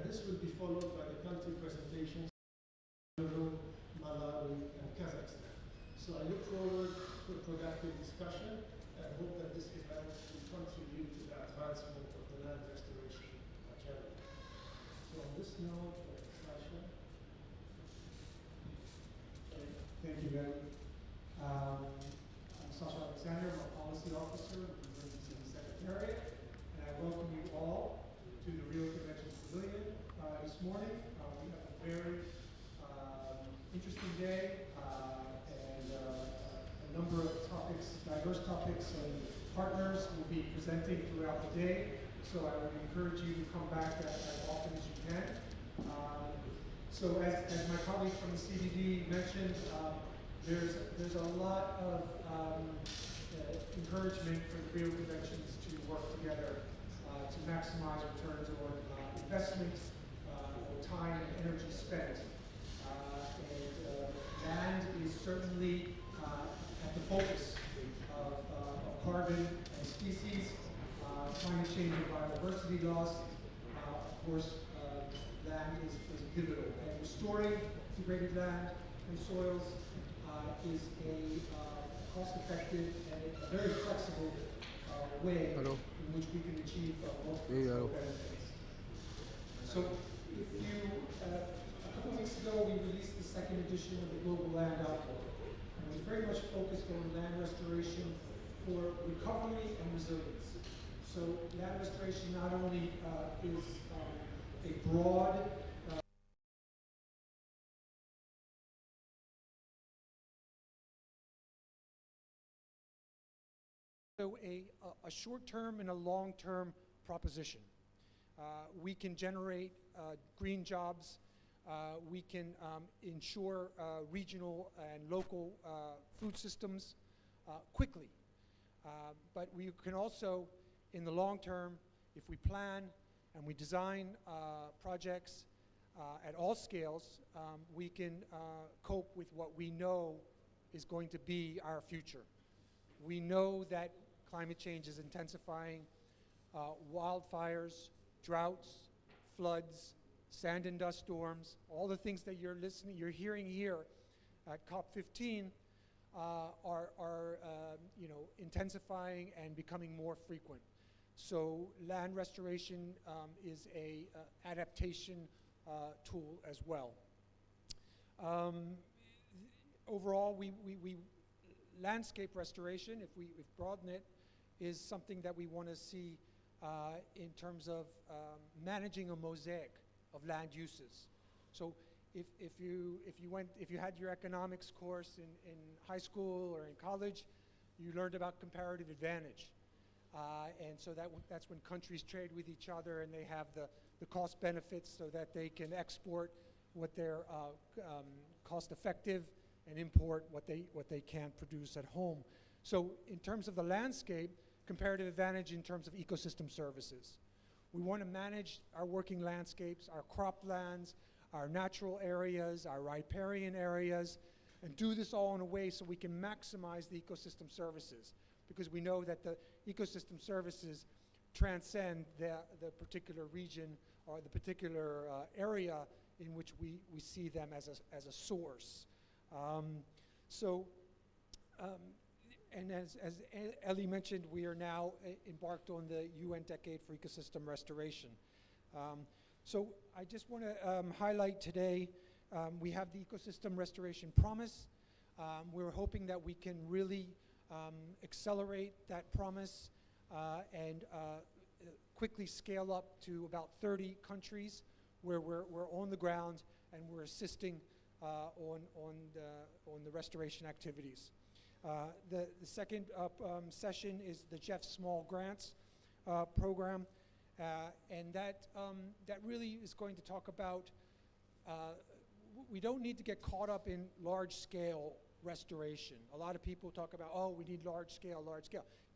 this will be followed by the country presentations from Malawi, and Kazakhstan. So I look forward to a productive discussion and hope that this event will contribute to the advancement of the land restoration agenda. So on this note, Sasha. Thank you, Ben. I'm Sasha Alexander, I'm a policy officer with the Emergency Secretariat, and I welcome you all to the Rio Convention Pavilion this morning. We have a very interesting day and a number of topics, diverse topics, and partners will be presenting throughout the day. So I would encourage you to come back as often as you can. So as my colleague from the CDD mentioned, there's a lot of encouragement for the Rio Conventions to work together to maximize returns on investment, or time and energy spent. Land is certainly at the focus of carbon and species, climate change and biodiversity loss. Of course, land is pivotal. And restoring degraded land and soils is a cost-effective and a very flexible way in which we can achieve multiple benefits. So if you, a couple of weeks ago, we released the second edition of the Global Land Outlook. And it was very much focused on land restoration for recovery and resilience. So land restoration not only is a broad a short-term and a long-term proposition. We can generate green jobs. We can ensure regional and local food systems quickly. But we can also, in the long term, if we plan and we design projects at all scales, we can cope with what we know is going to be our future. We know that climate change is intensifying. Wildfires, droughts, floods, sand and dust storms, all the things that you're hearing here at COP15 are intensifying and becoming more frequent. So land restoration is a adaptation tool as well. Overall, landscape restoration, if we broaden it, is something that we want to see in terms of managing a mosaic of land uses. So if you had your economics course in high school or in college, you learned about comparative advantage. And so that's when countries trade with each other and they have the cost benefits so that they can export what they're cost effective and import what they can't produce at home. So in terms of the landscape, comparative advantage in terms of ecosystem services. We want to manage our working landscapes, our croplands, our natural areas, our riparian areas, and do this all in a way so we can maximize the ecosystem services, because we know that the ecosystem services transcend the particular region or the particular area in which we see them as a source. And as Ellie mentioned, we are now embarked on the UN Decade for Ecosystem Restoration. So I just want to highlight today, we have the Ecosystem Restoration Promise. We're hoping that we can really accelerate that promise and quickly scale up to about 30 countries where we're on the ground and we're assisting on the restoration activities. The second session is the Jeff Small Grants program, and that really is going to talk about, we don't need to get caught up in large-scale restoration. A lot of people talk about, oh, we need large scale.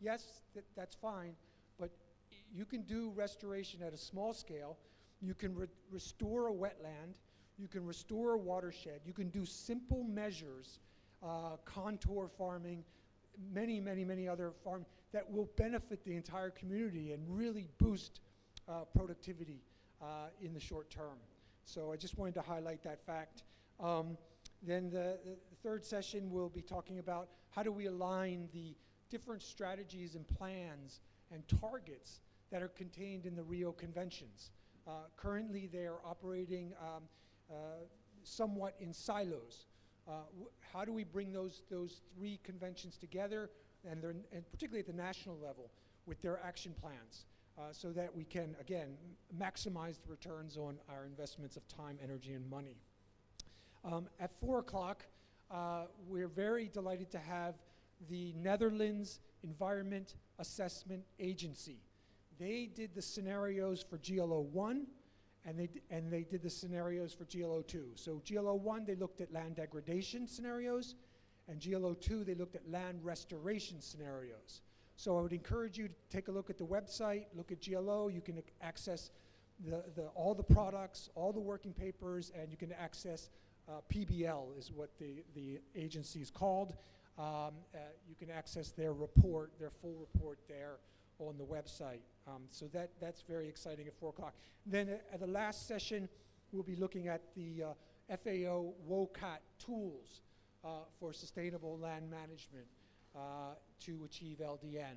Yes, that's fine, but you can do restoration at a small scale. You can restore a wetland. You can restore a watershed. You can do simple measures, contour farming, many other farms that will benefit the entire community and really boost productivity in the short term. So I just wanted to highlight that fact. Then the third session will be talking about how do we align the different strategies and plans and targets that are contained in the Rio Conventions. Currently, they are operating somewhat in silos. How do we bring those three conventions together, and particularly at the national level, with their action plans, so that we can, again, maximize the returns on our investments of time, energy, and money. At 4 o'clock, we're very delighted to have the Netherlands Environment Assessment Agency. They did the scenarios for GLO 1, and they did the scenarios for GLO 2. So GLO 1, they looked at land degradation scenarios, and GLO 2, they looked at land restoration scenarios. So I would encourage you to take a look at the website, look at GLO. You can access all the products, all the working papers, and you can access PBL is what the agency is called. You can access their report, their full report there on the website. So that's very exciting at 4 o'clock. Then at the last session, we'll be looking at the FAO WOCAT tools for sustainable land management to achieve LDN.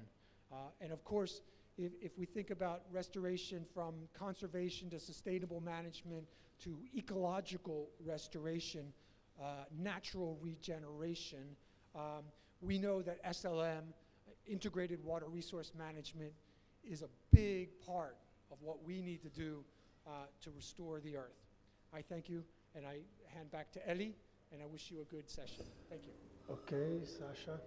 And of course, if we think about restoration from conservation to sustainable management to ecological restoration, natural regeneration, we know that SLM, integrated water resource management, is a big part of what we need to do to restore the earth. I thank you, and I hand back to Eli, and I wish you a good session. Thank you. Okay, Sasha.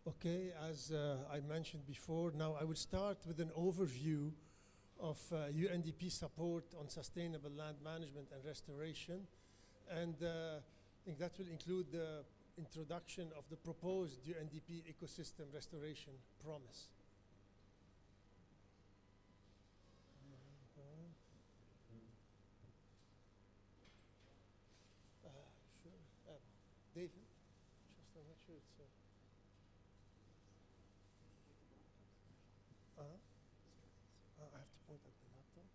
Okay, as I mentioned before, now I will start with an overview of UNDP support on sustainable land management and restoration. And I think that will include the introduction of the proposed UNDP ecosystem restoration promise. Sure. David? Just I'm not sure it's... I have to point at the laptop.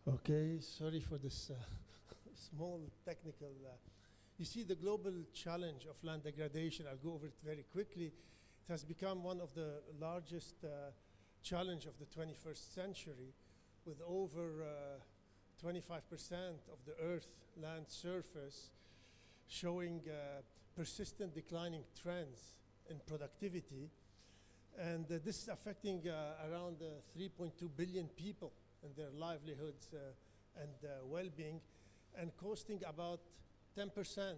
Okay, sorry for this small technical. You see the global challenge of land degradation. I'll go over it very quickly. It has become one of the largest challenge of the 21st century, with over 25% of the Earth land surface showing persistent declining trends in productivity. And this is affecting around 3.2 billion people and their livelihoods and well-being, and costing about 10%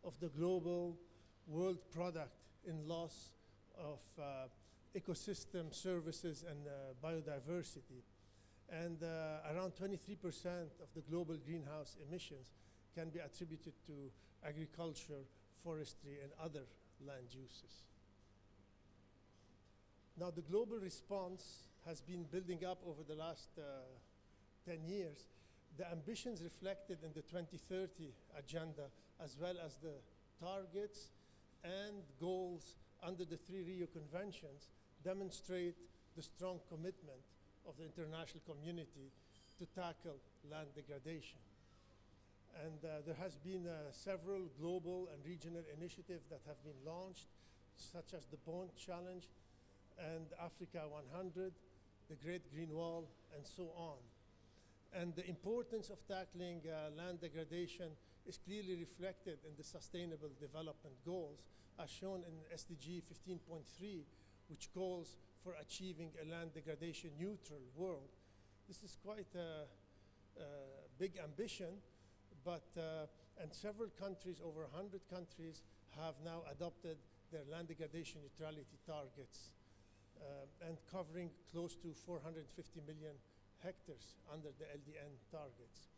of the global world product in loss of ecosystem services and biodiversity. And around 23% of the global greenhouse emissions can be attributed to agriculture, forestry, and other land uses. Now, the global response has been building up over the last 10 years. The ambitions reflected in the 2030 agenda, as well as the targets and goals under the 3 Rio Conventions, demonstrate the strong commitment of the international community to tackle land degradation. And there has been several global and regional initiatives that have been launched, such as the Bond Challenge and Africa 100, the Great Green Wall, and so on. And the importance of tackling land degradation is clearly reflected in the Sustainable Development Goals, as shown in SDG 15.3, which calls for achieving a land degradation neutral world. This is quite a big ambition, but and several countries, over 100 countries, have now adopted their land degradation neutrality targets, and covering close to 450 million hectares under the LDN targets.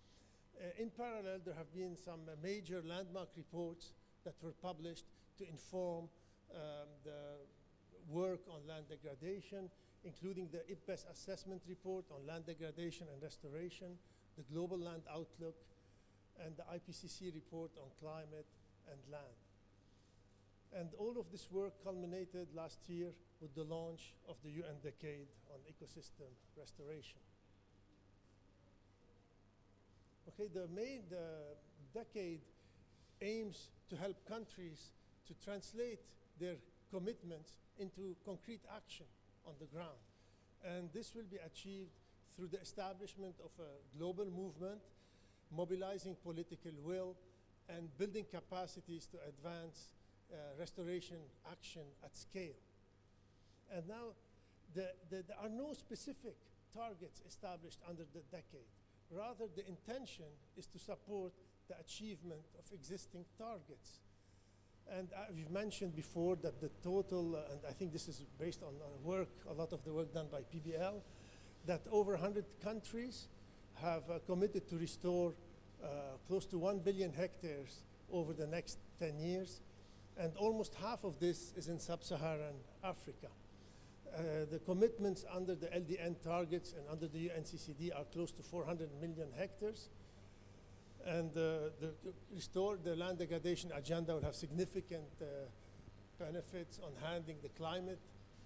In parallel, there have been some major landmark reports that were published to inform the work on land degradation, including the IPBES assessment report on land degradation and restoration, the Global Land Outlook, and the IPCC report on climate and land. And all of this work culminated last year with the launch of the UN Decade on Ecosystem Restoration. Okay, the decade aims to help countries to translate their commitments into concrete action on the ground. And this will be achieved through the establishment of a global movement, mobilizing political will, and building capacities to advance restoration action at scale. And now, there are no specific targets established under the decade. Rather, the intention is to support the achievement of existing targets. And we've mentioned before that the total, and I think this is based on work, a lot of the work done by PBL, that over 100 countries have committed to restore close to 1 billion hectares over the next 10 years. And almost half of this is in sub-Saharan Africa. The commitments under the LDN targets and under the UNCCD are close to 400 million hectares. And the land degradation agenda will have significant benefits on handling the climate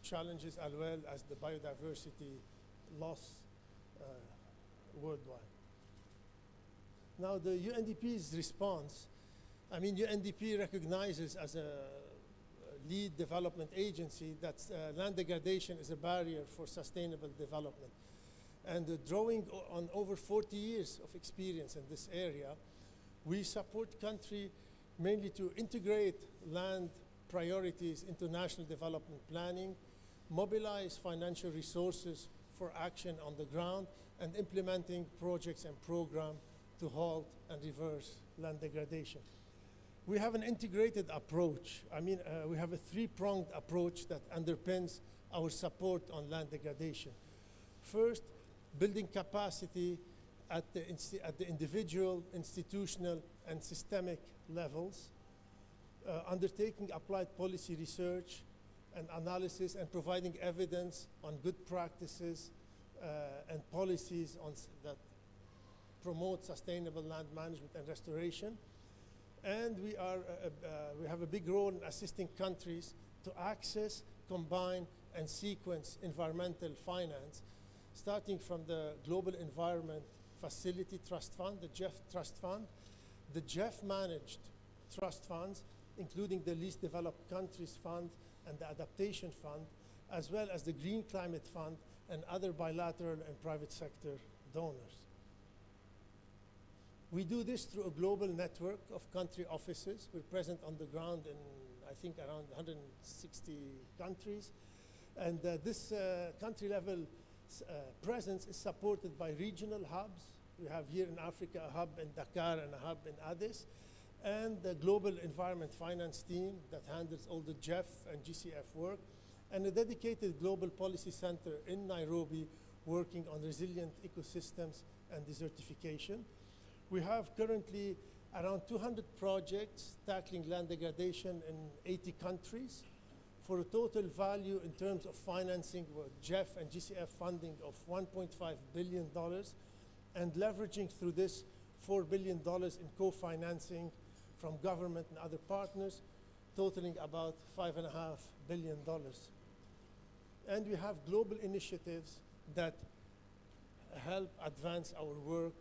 challenges as well as the biodiversity loss worldwide. Now, the UNDP's response, I mean, UNDP recognizes as a lead development agency that land degradation is a barrier for sustainable development. And drawing on over 40 years of experience in this area, we support country mainly to integrate land priorities into national development planning, mobilize financial resources for action on the ground, and implementing projects and programs to halt and reverse land degradation. We have an integrated approach. I mean, we have a three-pronged approach that underpins our support on land degradation. First, building capacity at the individual, institutional, and systemic levels, undertaking applied policy research and analysis, and providing evidence on good practices and policies that promote sustainable land management and restoration. And we have a big role in assisting countries to access, combine, and sequence environmental finance, starting from the Global Environment Facility Trust Fund, the GEF Trust Fund, the GEF-managed trust funds, including the Least Developed Countries Fund and the Adaptation Fund, as well as the Green Climate Fund and other bilateral and private sector donors. We do this through a global network of country offices. We're present on the ground in, I think, around 160 countries. And this country-level presence is supported by regional hubs. We have here in Africa a hub in Dakar and a hub in Addis, and the Global Environment Finance team that handles all the GEF and GCF work, and a dedicated global policy center in Nairobi working on resilient ecosystems and desertification. We have currently around 200 projects tackling land degradation in 80 countries for a total value in terms of financing with GEF and GCF funding of $1.5 billion, and leveraging through this $4 billion in co-financing from government and other partners, totaling about $5.5 billion. And we have global initiatives that help advance our work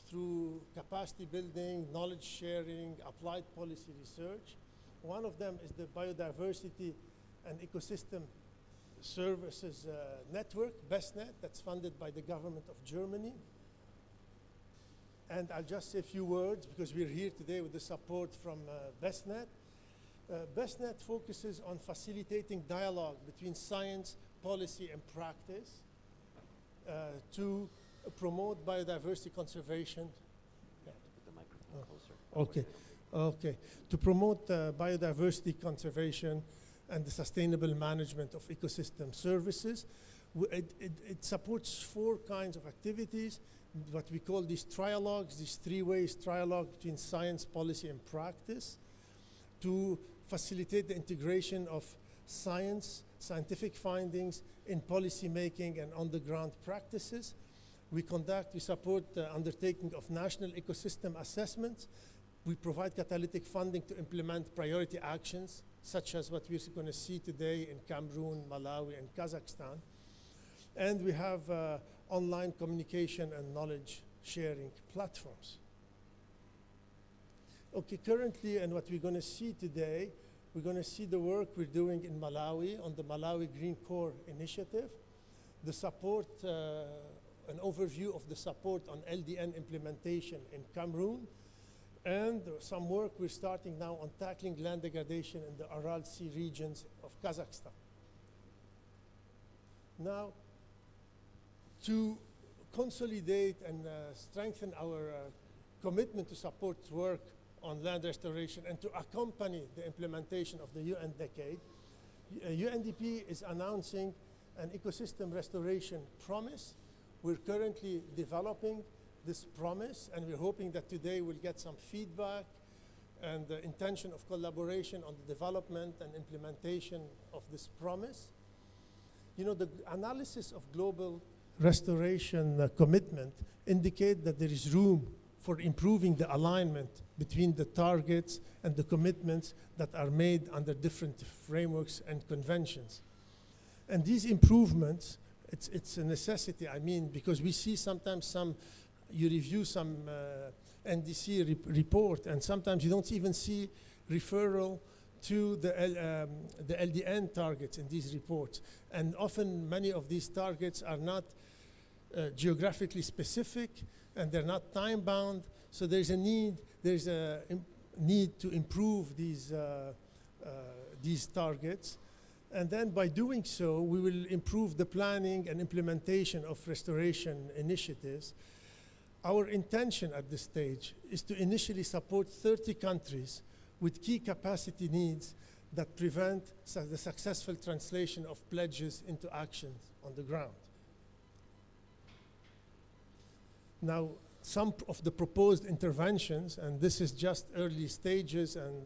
through capacity building, knowledge sharing, applied policy research. One of them is the Biodiversity and Ecosystem Services Network, BESNet, that's funded by the government of Germany. And I'll just say a few words because we're here today with the support from BESNet. BESNet focuses on facilitating dialogue between science, policy, and practice to promote biodiversity conservation. You have to put the microphone closer. Okay. To promote biodiversity conservation and the sustainable management of ecosystem services. It supports 4 kinds of activities, what we call these trialogues, these three-way trialogue between science, policy, and practice, to facilitate the integration of scientific findings in policy making and on-the-ground practices. We support the undertaking of national ecosystem assessments. We provide catalytic funding to implement priority actions, such as what we're going to see today in Cameroon, Malawi, and Kazakhstan. And we have online communication and knowledge sharing platforms. Okay, currently, and what we're going to see today, we're going to see the work we're doing in Malawi on the Malawi Green Core Initiative, the support, an overview of the support on LDN implementation in Cameroon, and some work we're starting now on tackling land degradation in the Aral Sea regions of Kazakhstan. Now, to consolidate and strengthen our commitment to support work on land restoration and to accompany the implementation of the UN Decade, UNDP is announcing an ecosystem restoration promise. We're currently developing this promise, and we're hoping that today we'll get some feedback and the intention of collaboration on the development and implementation of this promise. You know, the analysis of global restoration commitment indicate that there is room for improving the alignment between the targets and the commitments that are made under different frameworks and conventions. And these improvements, it's a necessity, I mean, because we see sometimes you review some NDC report, and sometimes you don't even see referral to the LDN targets in these reports. And often many of these targets are not geographically specific, and they're not time-bound, so there's a need to improve these targets. And then by doing so, we will improve the planning and implementation of restoration initiatives. Our intention at this stage is to initially support 30 countries with key capacity needs that prevent the successful translation of pledges into actions on the ground. Now, some of the proposed interventions, and this is just early stages, and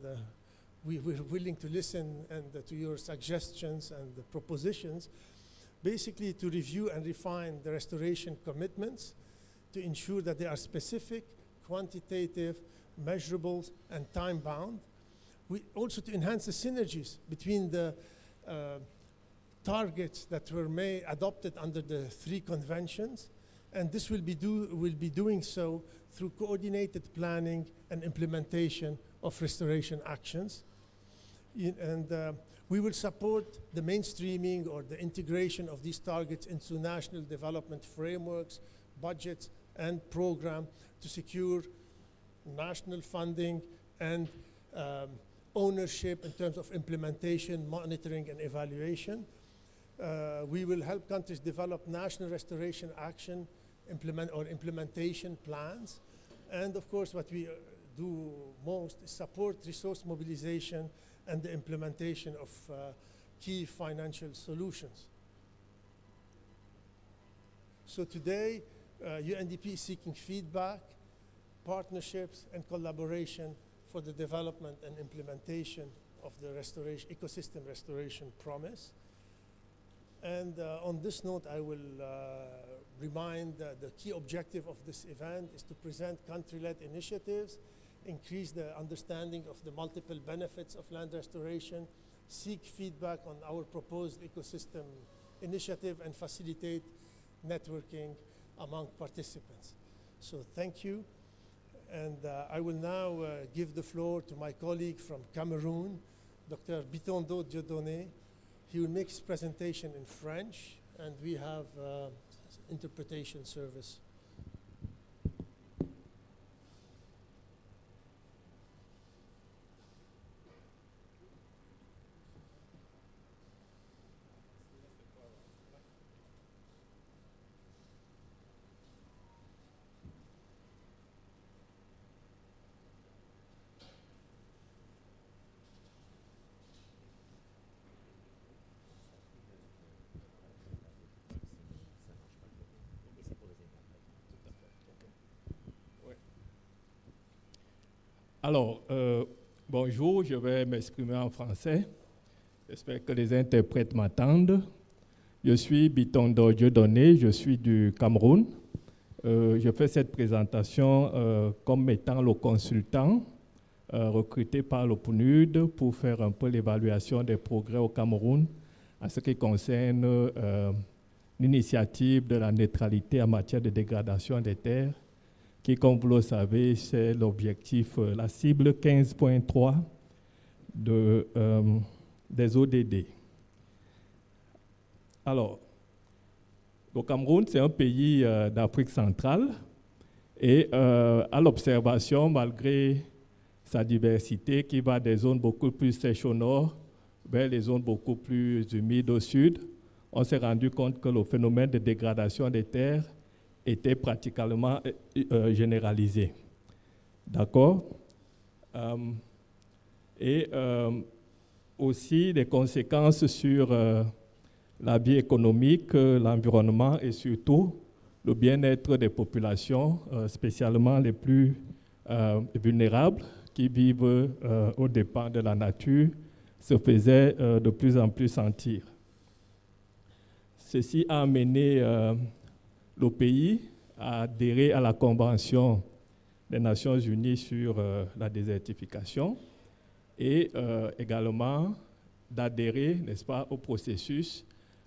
we're willing to listen to your suggestions and the propositions, basically to review and refine the restoration commitments to ensure that they are specific, quantitative, measurables, and time-bound. We also to enhance the synergies between the targets that were adopted under the 3 conventions, and this will be doing so through coordinated planning and implementation of restoration actions. And we will support the mainstreaming or the integration of these targets into national development frameworks, budgets, and program to secure national funding and ownership in terms of implementation, monitoring, and evaluation. We will help countries develop national restoration action implementation plans. And of course, what we do most is support resource mobilization and the implementation of key financial solutions. So today, UNDP is seeking feedback, partnerships, and collaboration for the development and implementation of the ecosystem restoration promise. And on this note, I will remind the key objective of this event is to present country-led initiatives, increase the understanding of the multiple benefits of land restoration, seek feedback on our proposed ecosystem initiative, and facilitate networking among participants. So thank you. And I will now give the floor to my colleague from Cameroon, Dr. Bitondo Dieudonné. He will make his presentation in French, and we have interpretation service. Alors, bonjour, je vais m'exprimer en français. J'espère que les interprètes m'attendent. Je suis Bitondo Dieudonné, je suis du Cameroun. Je fais cette présentation comme étant le consultant recruté par le PNUD pour faire un peu l'évaluation des progrès au Cameroun en ce qui concerne l'initiative de la neutralité en matière de dégradation des terres, qui, comme vous le savez, c'est l'objectif, la cible 15.3 des ODD. Alors, le Cameroun, c'est un pays d'Afrique centrale et à l'observation, malgré sa diversité qui va des zones beaucoup plus sèches au nord vers les zones beaucoup plus humides au sud, on s'est rendu compte que le phénomène de dégradation des terres était pratiquement généralisé. D'accord? Aussi des conséquences sur la vie économique, l'environnement et surtout le bien-être des populations, spécialement les plus vulnérables qui vivent aux dépens de la nature, se faisaient de plus en plus sentir. Ceci a amené le pays à adhérer à la Convention des Nations Unies sur la désertification et également d'adhérer, n'est-ce pas, au processus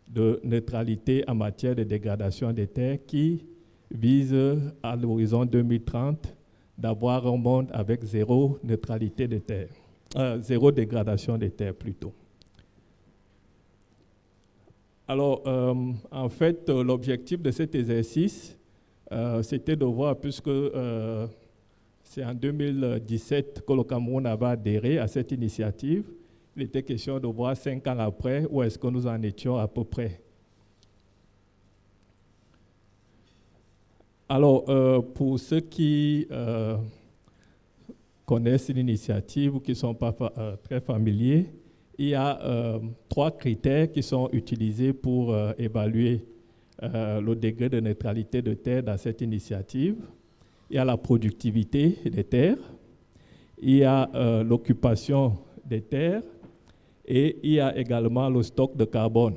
de neutralité en matière de dégradation des terres qui vise à l'horizon 2030 d'avoir un monde avec zéro neutralité des terres, zéro dégradation des terres plutôt. Alors, en fait, l'objectif de cet exercice, c'était de voir, puisque c'est en 2017 que le Cameroun avait adhéré à cette initiative, il était question de voir 5 ans après où est-ce que nous en étions à peu près. Alors, pour ceux qui connaissent l'initiative ou qui ne sont pas très familiers, il y a 3 critères qui sont utilisés pour évaluer le degré de neutralité de terre dans cette initiative. Il y a la productivité des terres, il y a l'occupation des terres et il y a également le stock de carbone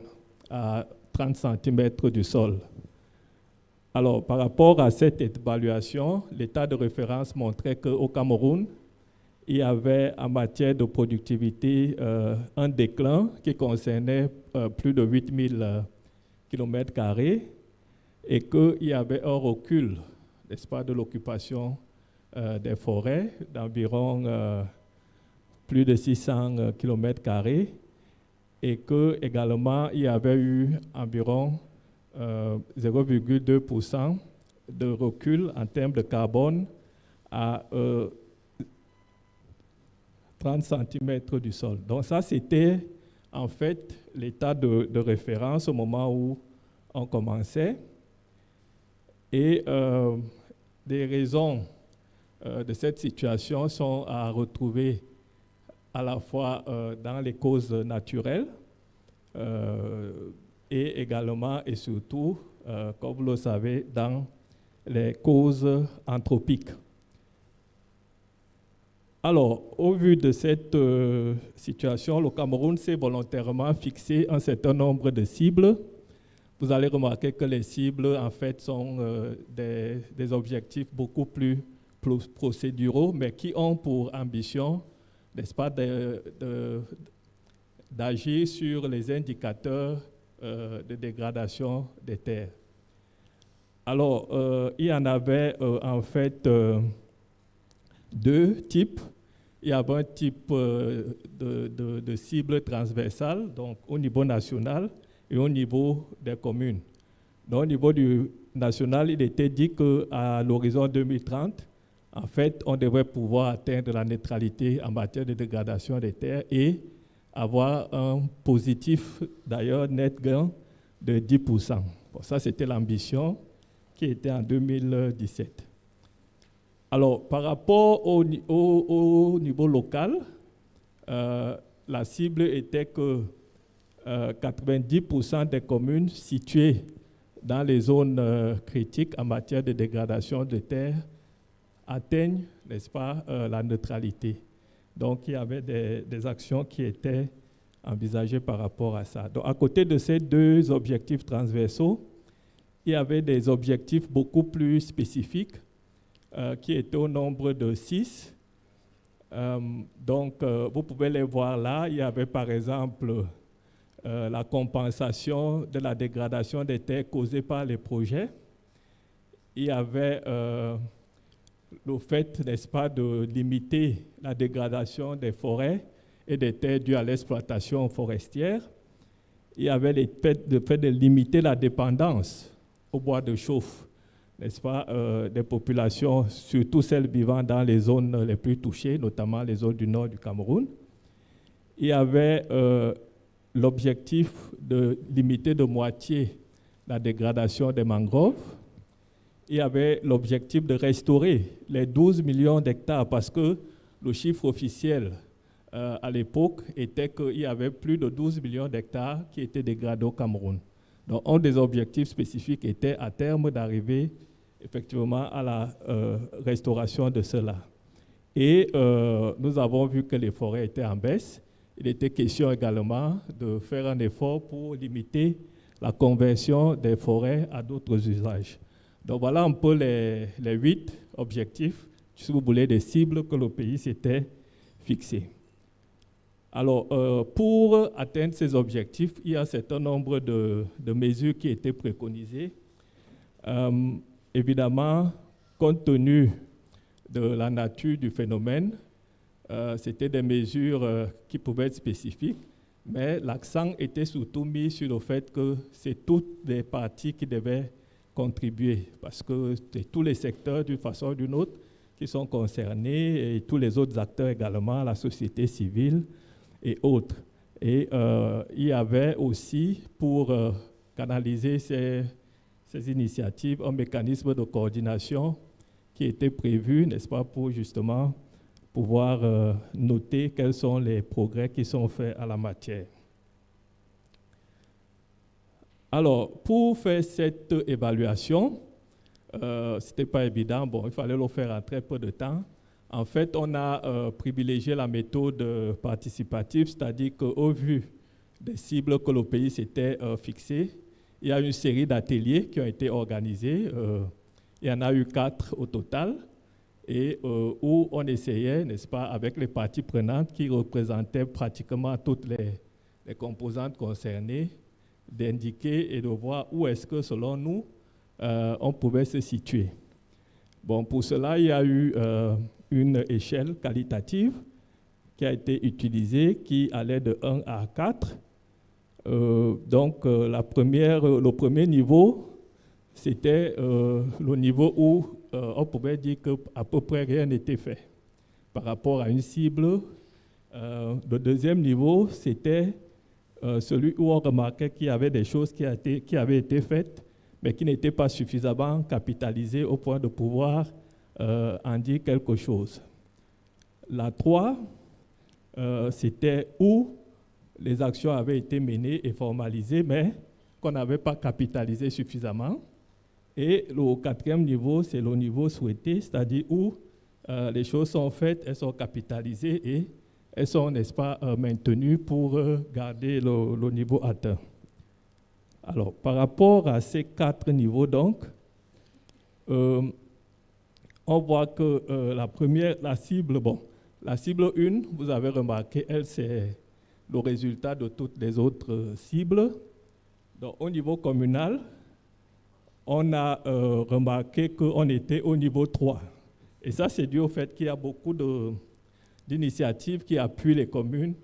à 30 cm du sol. Alors, par rapport à cette évaluation, l'état de référence montrait qu'au Cameroun, il y avait en matière de productivité un déclin qui concernait plus de 8000 km² et qu'il y avait un recul, n'est-ce pas, de l'occupation des forêts d'environ plus de 600 km² et que également il y avait eu environ 0,2% de recul en termes de carbone à 30 cm du sol. Donc ça, c'était en fait l'état de référence au moment où on commençait. Et des raisons de cette situation sont à retrouver à la fois dans les causes naturelles et également et surtout, comme vous le savez, dans les causes anthropiques. Alors, au vu de cette situation, le Cameroun s'est volontairement fixé un certain nombre de cibles. Vous allez remarquer que les cibles, en fait, sont des objectifs beaucoup plus procéduraux, mais qui ont pour ambition, n'est-ce pas, d'agir sur les indicateurs de dégradation des terres. Alors, il y en avait en fait 2 types. Il y avait un type de cible transversale, donc au niveau national et au niveau des communes. Donc, au niveau du national, il était dit qu'à l'horizon 2030, en fait, on devrait pouvoir atteindre la neutralité en matière de dégradation des terres et avoir un positif, d'ailleurs, net gain de 10%. Bon, ça, c'était l'ambition qui était en 2017. Alors, par rapport au niveau local, la cible était que 90% des communes situées dans les zones critiques en matière de dégradation de terre atteignent, n'est-ce pas, la neutralité. Donc, il y avait des actions qui étaient envisagées par rapport à ça. Donc, à côté de ces deux objectifs transversaux, il y avait des objectifs beaucoup plus spécifiques qui étaient au nombre de 6. Vous pouvez les voir là. Il y avait par exemple la compensation de la dégradation des terres causée par les projets. Il y avait le fait, n'est-ce pas, de limiter la dégradation des forêts et des terres dues à l'exploitation forestière. Il y avait le fait de limiter la dépendance au bois de chauffe, n'est-ce pas, des populations, surtout celles vivant dans les zones les plus touchées, notamment les zones du nord du Cameroun. Il y avait l'objectif de limiter de moitié la dégradation des mangroves. Il y avait l'objectif de restaurer les 12 millions d'hectares parce que le chiffre officiel à l'époque était qu'il y avait plus de 12 millions d'hectares qui étaient dégradés au Cameroun. Donc, un des objectifs spécifiques était à terme d'arriver effectivement à la restauration de cela. Et nous avons vu que les forêts étaient en baisse. Il était question également de faire un effort pour limiter la conversion des forêts à d'autres usages. Donc voilà un peu les 8 objectifs, si vous voulez, des cibles que le pays s'était fixées. Alors, pour atteindre ces objectifs, il y a un certain nombre de mesures qui étaient préconisées. Évidemment, compte tenu de la nature du phénomène, c'était des mesures qui pouvaient être spécifiques, mais l'accent était surtout mis sur le fait que c'est toutes les parties qui devaient contribuer, parce que c'est tous les secteurs, d'une façon ou d'une autre, qui sont concernés, et tous les autres acteurs également, la société civile et autres. Et il y avait aussi, pour canaliser ces initiatives, un mécanisme de coordination qui était prévu, n'est-ce pas, pour justement pouvoir noter quels sont les progrès qui sont faits à la matière. Alors, pour faire cette évaluation, ce n'était pas évident, bon, il fallait le faire en très peu de temps. En fait, on a privilégié la méthode participative, c'est-à-dire qu'au vu des cibles que le pays s'était fixées, il y a une série d'ateliers qui ont été organisés. Il y en a eu 4 au total, et où on essayait, n'est-ce pas, avec les parties prenantes qui représentaient pratiquement toutes les composantes concernées, d'indiquer et de voir où est-ce que, selon nous, on pouvait se situer. Bon, pour cela, il y a eu une échelle qualitative qui a été utilisée, qui allait de 1 à 4. Le premier niveau, c'était le niveau où on pouvait dire qu'à peu près rien n'était fait par rapport à une cible. Le deuxième niveau, c'était celui où on remarquait qu'il y avait des choses qui avaient été faites, mais qui n'étaient pas suffisamment capitalisées au point de pouvoir en dire quelque chose. La 3, c'était où les actions avaient été menées et formalisées, mais qu'on n'avait pas capitalisé suffisamment. Et le 4e niveau, c'est le niveau souhaité, c'est-à-dire où les choses sont faites, elles sont capitalisées et elles sont, n'est-ce pas, maintenues pour garder le niveau atteint. Alors, par rapport à ces 4 niveaux, donc, on voit que la cible 1, vous avez remarqué, elle, c'est le résultat de toutes les autres cibles. Donc, au niveau communal, on a remarqué qu'on était au niveau 3. Et ça, c'est dû au fait qu'il y a beaucoup d'initiatives qui appuient les communes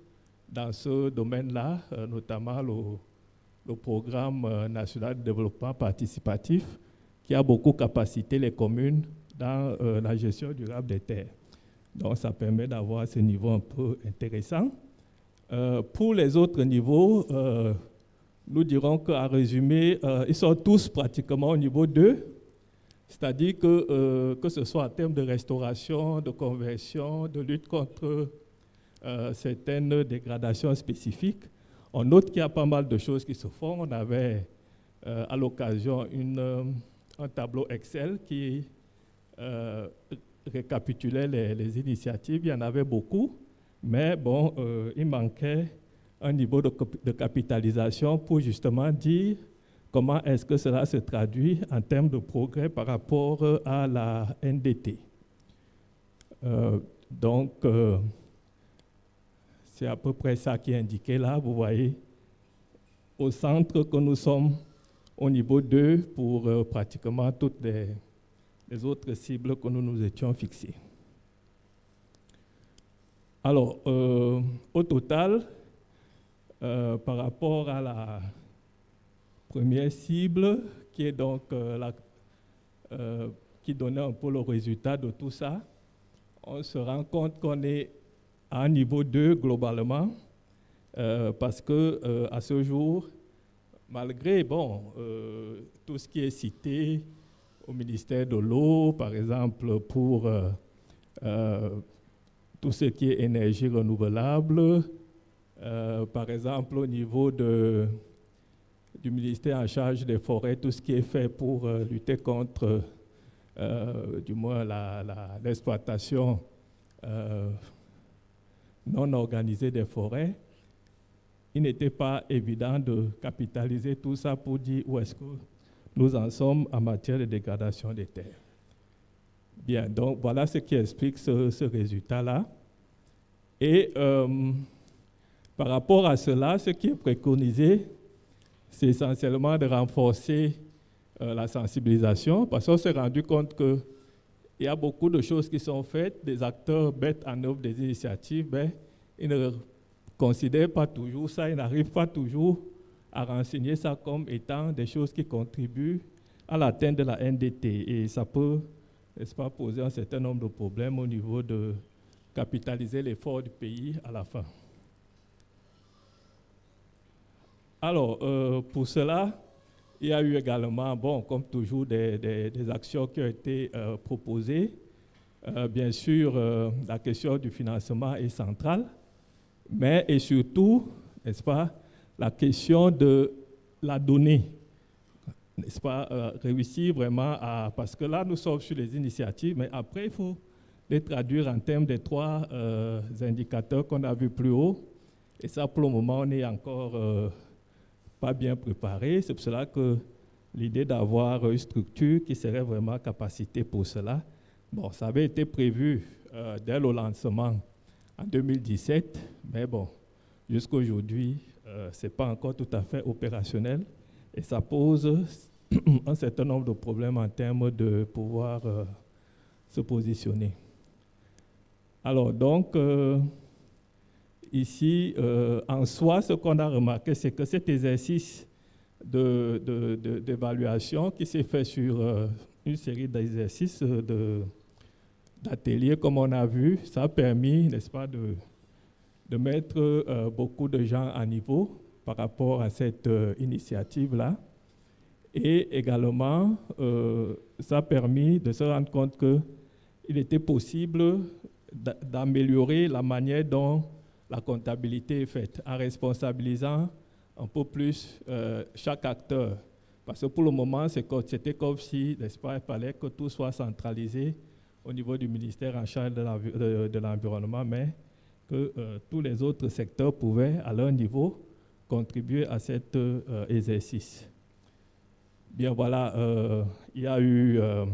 dans ce domaine-là, notamment le programme national de développement participatif, qui a beaucoup capacité les communes dans la gestion durable des terres. Donc, ça permet d'avoir ce niveau un peu intéressant. Pour les autres niveaux, nous dirons qu'à résumé, ils sont tous pratiquement au niveau 2, c'est-à-dire que ce soit en termes de restauration, de conversion, de lutte contre certaines dégradations spécifiques. On note qu'il y a pas mal de choses qui se font. On avait à l'occasion un tableau Excel qui récapitulait les initiatives, il y en avait beaucoup, mais bon, il manquait un niveau de capitalisation pour justement dire comment est-ce que cela se traduit en termes de progrès par rapport à la NDT. Donc, c'est à peu près ça qui est indiqué là. Vous voyez, au centre que nous sommes au niveau 2 pour pratiquement toutes les autres cibles que nous nous étions fixées. Alors, au total, par rapport à la première cible, qui est donc qui donnait un peu le résultat de tout ça, on se rend compte qu'on est à un niveau 2 globalement, parce que à ce jour, malgré tout ce qui est cité au ministère de l'eau, par exemple, pour tout ce qui est énergie renouvelable, par exemple au niveau du ministère en charge des forêts, tout ce qui est fait pour lutter contre du moins l'exploitation non organisée des forêts, il n'était pas évident de capitaliser tout ça pour dire où est-ce que nous en sommes en matière de dégradation des terres. Bien, donc voilà ce qui explique ce résultat-là. Et par rapport à cela, ce qui est préconisé, c'est essentiellement de renforcer la sensibilisation, parce qu'on s'est rendu compte qu'il y a beaucoup de choses qui sont faites, des acteurs mettent en œuvre des initiatives, mais ils ne considèrent pas toujours ça, ils n'arrivent pas toujours à renseigner ça comme étant des choses qui contribuent à l'atteinte de la NDT. Et ça peut, n'est-ce pas, poser un certain nombre de problèmes au niveau de capitaliser l'effort du pays à la fin. Alors, pour cela, il y a eu également, bon, comme toujours, des actions qui ont été proposées. Bien sûr, la question du financement est centrale, mais et surtout, n'est-ce pas, la question de la donnée, n'est-ce pas, réussir vraiment à... Parce que là, nous sommes sur les initiatives, mais après, il faut les traduire en termes des 3 indicateurs qu'on a vus plus haut. Et ça, pour le moment, on est encore pas bien préparé. C'est pour cela que l'idée d'avoir une structure qui serait vraiment capacitée pour cela, bon, ça avait été prévu dès le lancement en 2017, mais bon, jusqu'à aujourd'hui, ce n'est pas encore tout à fait opérationnel et ça pose un certain nombre de problèmes en termes de pouvoir se positionner. Alors donc, ici, en soi, ce qu'on a remarqué, c'est que cet exercice d'évaluation qui s'est fait sur une série d'exercices d'ateliers, comme on a vu, ça a permis, n'est-ce pas, de mettre beaucoup de gens à niveau par rapport à cette initiative-là. Et également, ça a permis de se rendre compte qu'il était possible d'améliorer la manière dont la comptabilité est faite, en responsabilisant un peu plus chaque acteur. Parce que pour le moment, c'était comme si, n'est-ce pas, il fallait que tout soit centralisé au niveau du ministère en charge de l'environnement, mais que tous les autres secteurs pouvaient, à leur niveau, contribuer à cet exercice. Bien voilà, il y a eu un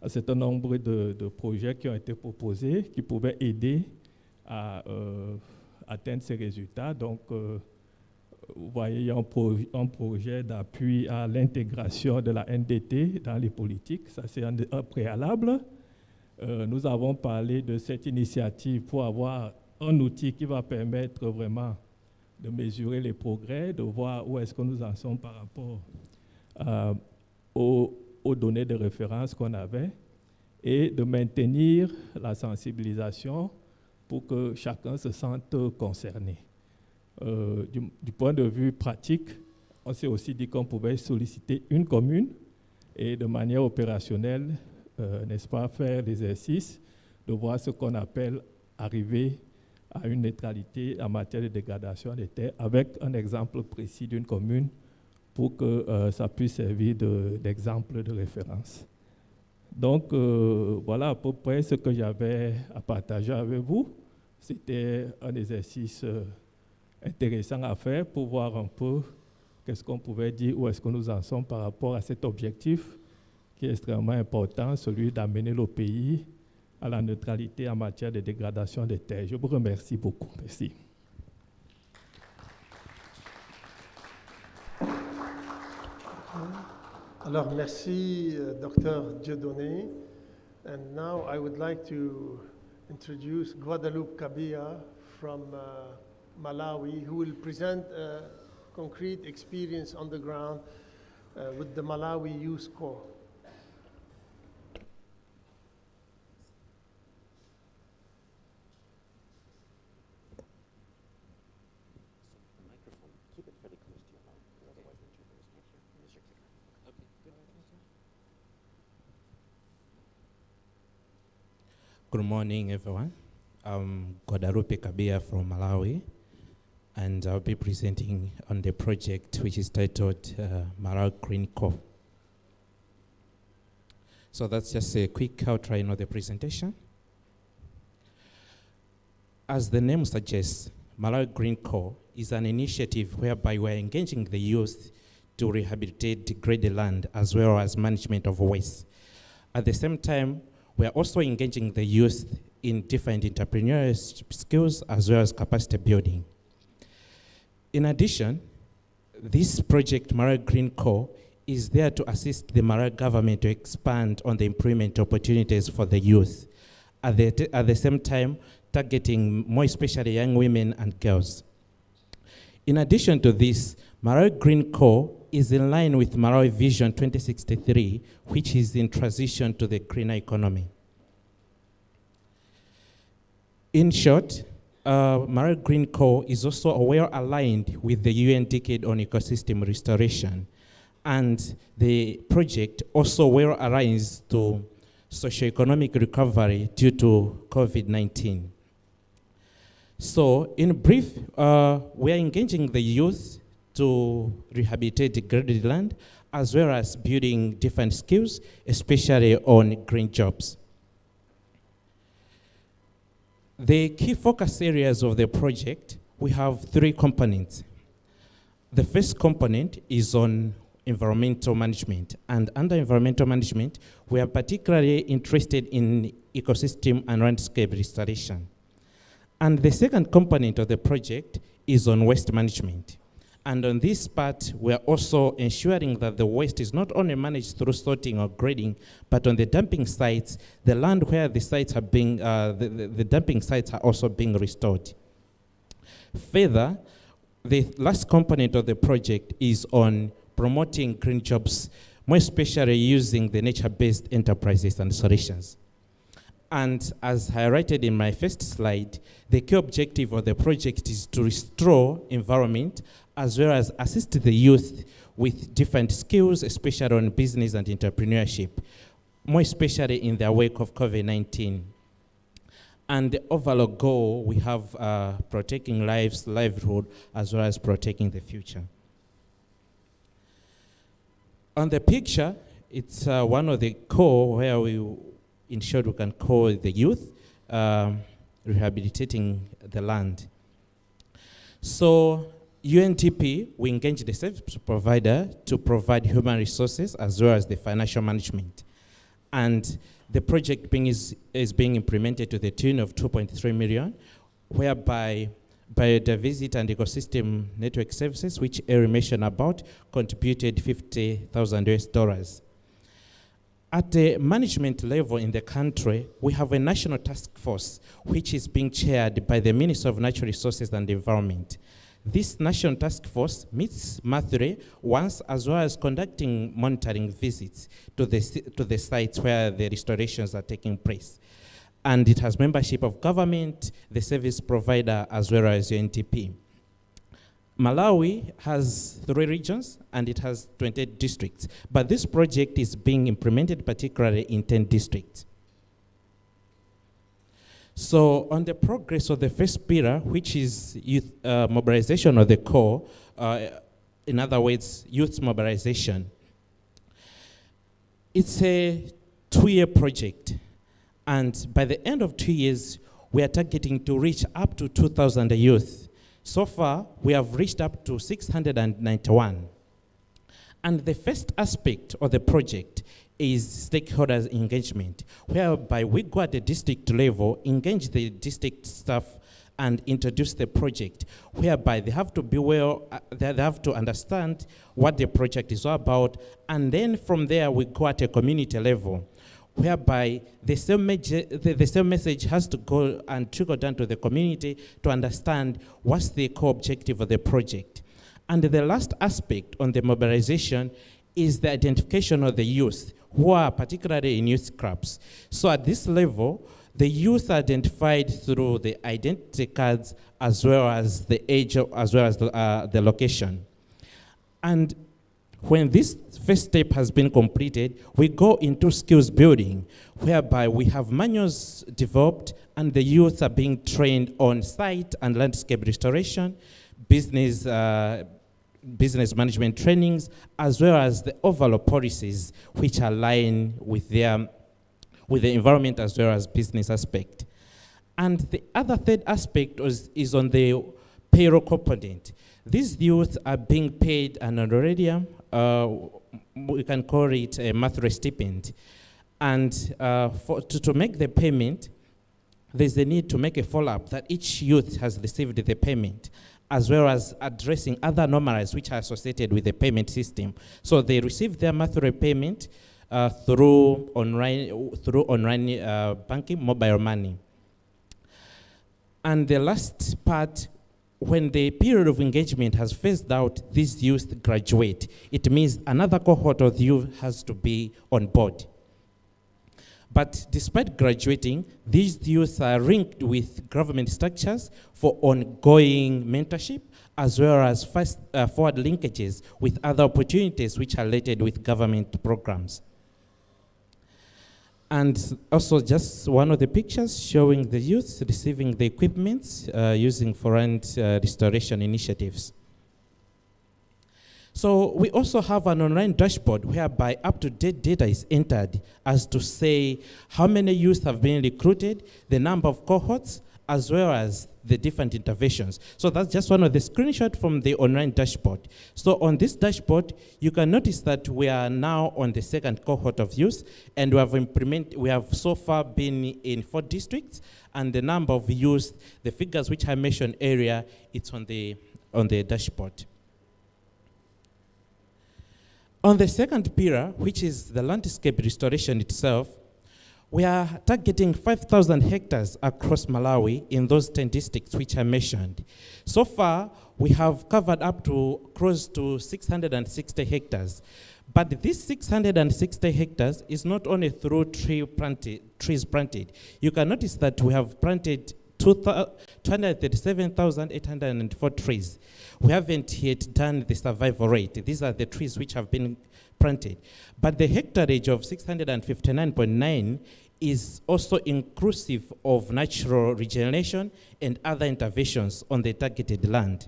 certain nombre de projets qui ont été proposés, qui pouvaient aider à atteindre ces résultats. Donc, vous voyez, il y a un projet d'appui à l'intégration de la NDT dans les politiques. Ça, c'est un préalable. Nous avons parlé de cette initiative pour avoir un outil qui va permettre vraiment de mesurer les progrès, de voir où est-ce que nous en sommes par rapport aux données de référence qu'on avait et de maintenir la sensibilisation pour que chacun se sente concerné. Du point de vue pratique, on s'est aussi dit qu'on pouvait solliciter une commune et de manière opérationnelle, n'est-ce pas, faire l'exercice de voir ce qu'on appelle arriver à une neutralité en matière de dégradation des terres avec un exemple précis d'une commune pour que ça puisse servir d'exemple de référence. Donc, voilà à peu près ce que j'avais à partager avec vous. C'était un exercice intéressant à faire pour voir un peu qu'est-ce qu'on pouvait dire, où est-ce que nous en sommes par rapport à cet objectif qui est extrêmement important, celui d'amener le pays à la neutralité en matière de dégradation des terres. Je vous remercie beaucoup. Merci. Alors, merci, Dr. Dieudonné. And now I would like to introduce Guadalupe Kabia from Malawi, who will present a concrete experience on the ground with the Malawi Youth Corps. The microphone, keep it fairly close to your mouth, because otherwise the interpreters can't hear. Unless you're clicking. Okay, good. Good morning, everyone. I'm Guadalupe Kabia from Malawi, and I'll be presenting on the project which is titled Malawi Green Corps. So that's just a quick outline of the presentation. As the name suggests, Malawi Green Corps is an initiative whereby we're engaging the youth to rehabilitate degraded land as well as management of waste. At the same time, we're also engaging the youth in different entrepreneurial skills as well as capacity building. In addition, this project, Malawi Green Corps, is there to assist the Malawi government to expand on the employment opportunities for the youth. At the same time, targeting more especially young women and girls. In addition to this, Malawi Green Corps is in line with Malawi Vision 2063, which is in transition to the greener economy. In short, Malawi Green Corps is also well aligned with the UN Decade on Ecosystem Restoration, and the project also well aligns to socioeconomic recovery due to COVID-19. So, in brief, we are engaging the youth to rehabilitate degraded land, as well as building different skills, especially on green jobs. The key focus areas of the project, we have 3 components. The first component is on environmental management, and under environmental management, we are particularly interested in ecosystem and landscape restoration. And the second component of the project is on waste management. And on this part, we are also ensuring that the waste is not only managed through sorting or grading, but on the dumping sites, the land where the sites are being, the dumping sites are also being restored. Further, the last component of the project is on promoting green jobs, more especially using the nature-based enterprises and solutions. And as highlighted in my first slide, the key objective of the project is to restore environment as well as assist the youth with different skills, especially on business and entrepreneurship, more especially in the wake of COVID-19. And the overall goal, we have protecting lives, livelihood, as well as protecting the future. On the picture, it's one of the core where we, in short, we can call the youth, rehabilitating the land. So UNDP, we engage the service provider to provide human resources as well as the financial management. And the project is being implemented to the tune of 2.3 million, whereby biodiversity and ecosystem network services, which Eric mentioned about, contributed $50,000. At the management level in the country, we have a national task force, which is being chaired by the Minister of Natural Resources and Environment. This national task force meets monthly once, as well as conducting monitoring visits to the sites where the restorations are taking place. And it has membership of government, the service provider, as well as UNDP. Malawi has 3 regions and it has 28 districts, but this project is being implemented particularly in 10 districts. So on the progress of the first pillar, which is youth mobilization of the core, in other words, youth mobilization, it's a 2-year project. And by the end of 2 years, we are targeting to reach up to 2,000 youth. So far, we have reached up to 691. And the first aspect of the project is stakeholders engagement, whereby we go at the district level, engage the district staff, and introduce the project, whereby they have to be they have to understand what the project is all about, and then from there we go at a community level, whereby the same message has to go and trickle down to the community to understand what's the core objective of the project. And the last aspect on the mobilization is the identification of the youth, who are particularly in youth clubs. So at this level, the youth are identified through the identity cards as well as the age, as well as the location. And when this first step has been completed, we go into skills building, whereby we have manuals developed and the youth are being trained on site and landscape restoration, business management trainings, as well as the overall policies which align with the environment as well as business aspect. And the other third aspect is on the payroll component. These youth are being paid an honorarium, we can call it a monthly stipend. And to make the payment, there's a need to make a follow-up that each youth has received the payment, as well as addressing other anomalies which are associated with the payment system. So they receive their monthly payment through online banking, mobile money. And the last part, when the period of engagement has phased out, these youth graduate. It means another cohort of youth has to be on board. But despite graduating, these youth are linked with government structures for ongoing mentorship, as well as forward linkages with other opportunities which are related with government programs. And also just one of the pictures showing the youth receiving the equipment using foreign restoration initiatives. So we also have an online dashboard whereby up-to-date data is entered as to say how many youth have been recruited, the number of cohorts, as well as the different interventions. So that's just one of the screenshots from the online dashboard. So on this dashboard, you can notice that we are now on the second cohort of youth, and we have so far been in 4 districts, and the number of youth, the figures which I mentioned earlier, it's on the dashboard. On the second pillar, which is the landscape restoration itself, we are targeting 5,000 hectares across Malawi in those 10 districts which I mentioned. So far, we have covered up to close to 660 hectares. But this 660 hectares is not only through trees planted. You can notice that we have planted 237,804 trees. We haven't yet done the survival rate. These are the trees which have been planted. But the hectareage of 659.9 is also inclusive of natural regeneration and other interventions on the targeted land.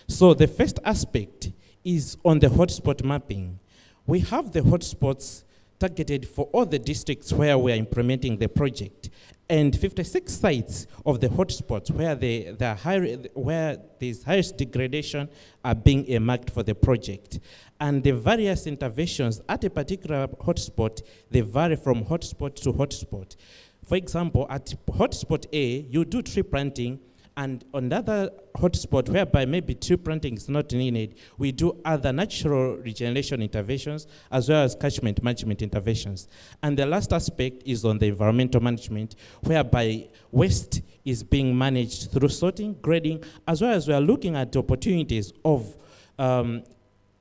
So the first aspect is on the hotspot mapping. We have the hotspots targeted for all the districts where we are implementing the project. And 56 sites of the hotspots where there's highest degradation are being earmarked for the project. And the various interventions at a particular hotspot, they vary from hotspot to hotspot. For example, at hotspot A, you do tree planting, and on another hotspot whereby maybe tree planting is not needed, we do other natural regeneration interventions as well as catchment management interventions. And the last aspect is on the environmental management, whereby waste is being managed through sorting, grading, as well as we are looking at the opportunities of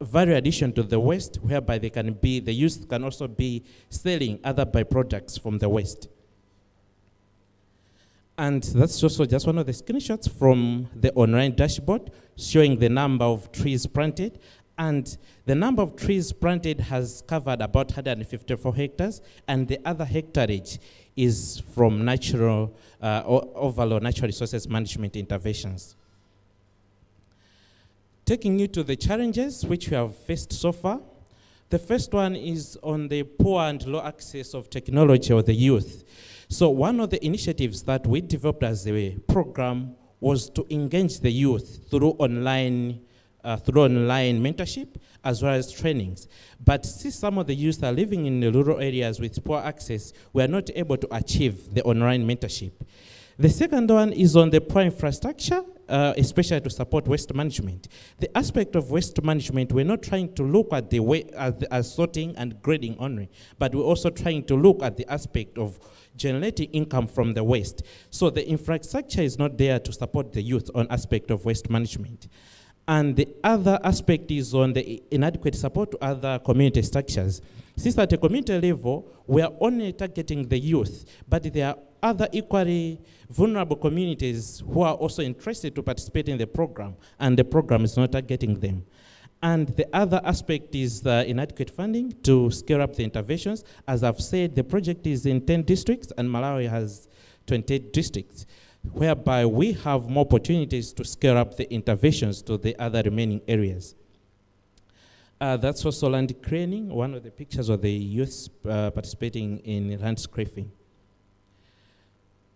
value addition to the waste, whereby the youth can also be selling other byproducts from the waste. And that's also just one of the screenshots from the online dashboard showing the number of trees planted. And the number of trees planted has covered about 154 hectares, and the other hectareage is from natural, overall natural resources management interventions. Taking you to the challenges which we have faced so far, The first one is on the poor and low access of technology of the youth. So one of the initiatives that we developed as a program was to engage the youth through online mentorship as well as trainings. But since some of the youth are living in the rural areas with poor access, we are not able to achieve the online mentorship. The second one is on the poor infrastructure, especially to support waste management. The aspect of waste management, we're not trying to look at the way as sorting and grading only, but we're also trying to look at the aspect of generating income from the waste. So the infrastructure is not there to support the youth on aspect of waste management. And the other aspect is on the inadequate support to other community structures. Since at a community level, we are only targeting the youth, but there are other equally vulnerable communities who are also interested to participate in the program, and the program is not targeting them. And the other aspect is the inadequate funding to scale up the interventions. As I've said, the project is in 10 districts, and Malawi has 28 districts, whereby we have more opportunities to scale up the interventions to the other remaining areas. That's also land clearing, one of the pictures of the youth participating in land scraping.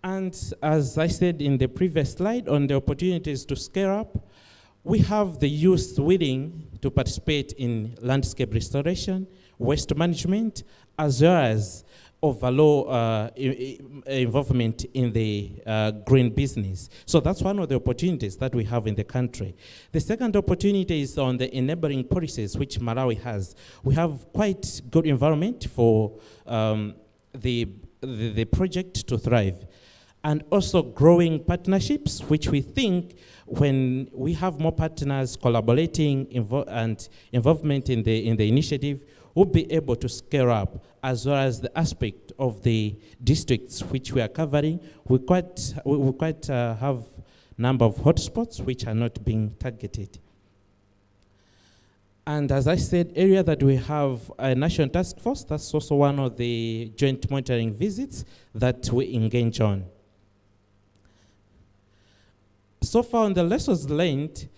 And as I said in the previous slide on the opportunities to scale up, we have the youth willing to participate in landscape restoration, waste management, as well as overall involvement in the green business. So that's one of the opportunities that we have in the country. The second opportunity is on the enabling policies which Malawi has. We have quite good environment for the project to thrive. And also growing partnerships, which we think when we have more partners collaborating and involvement in the initiative, we'll be able to scale up, as well as the aspect of the districts which we are covering. We quite have number of hotspots which are not being targeted. And as I said earlier, that we have a national task force. That's also one of the joint monitoring visits that we engage on. So far on the lessons learned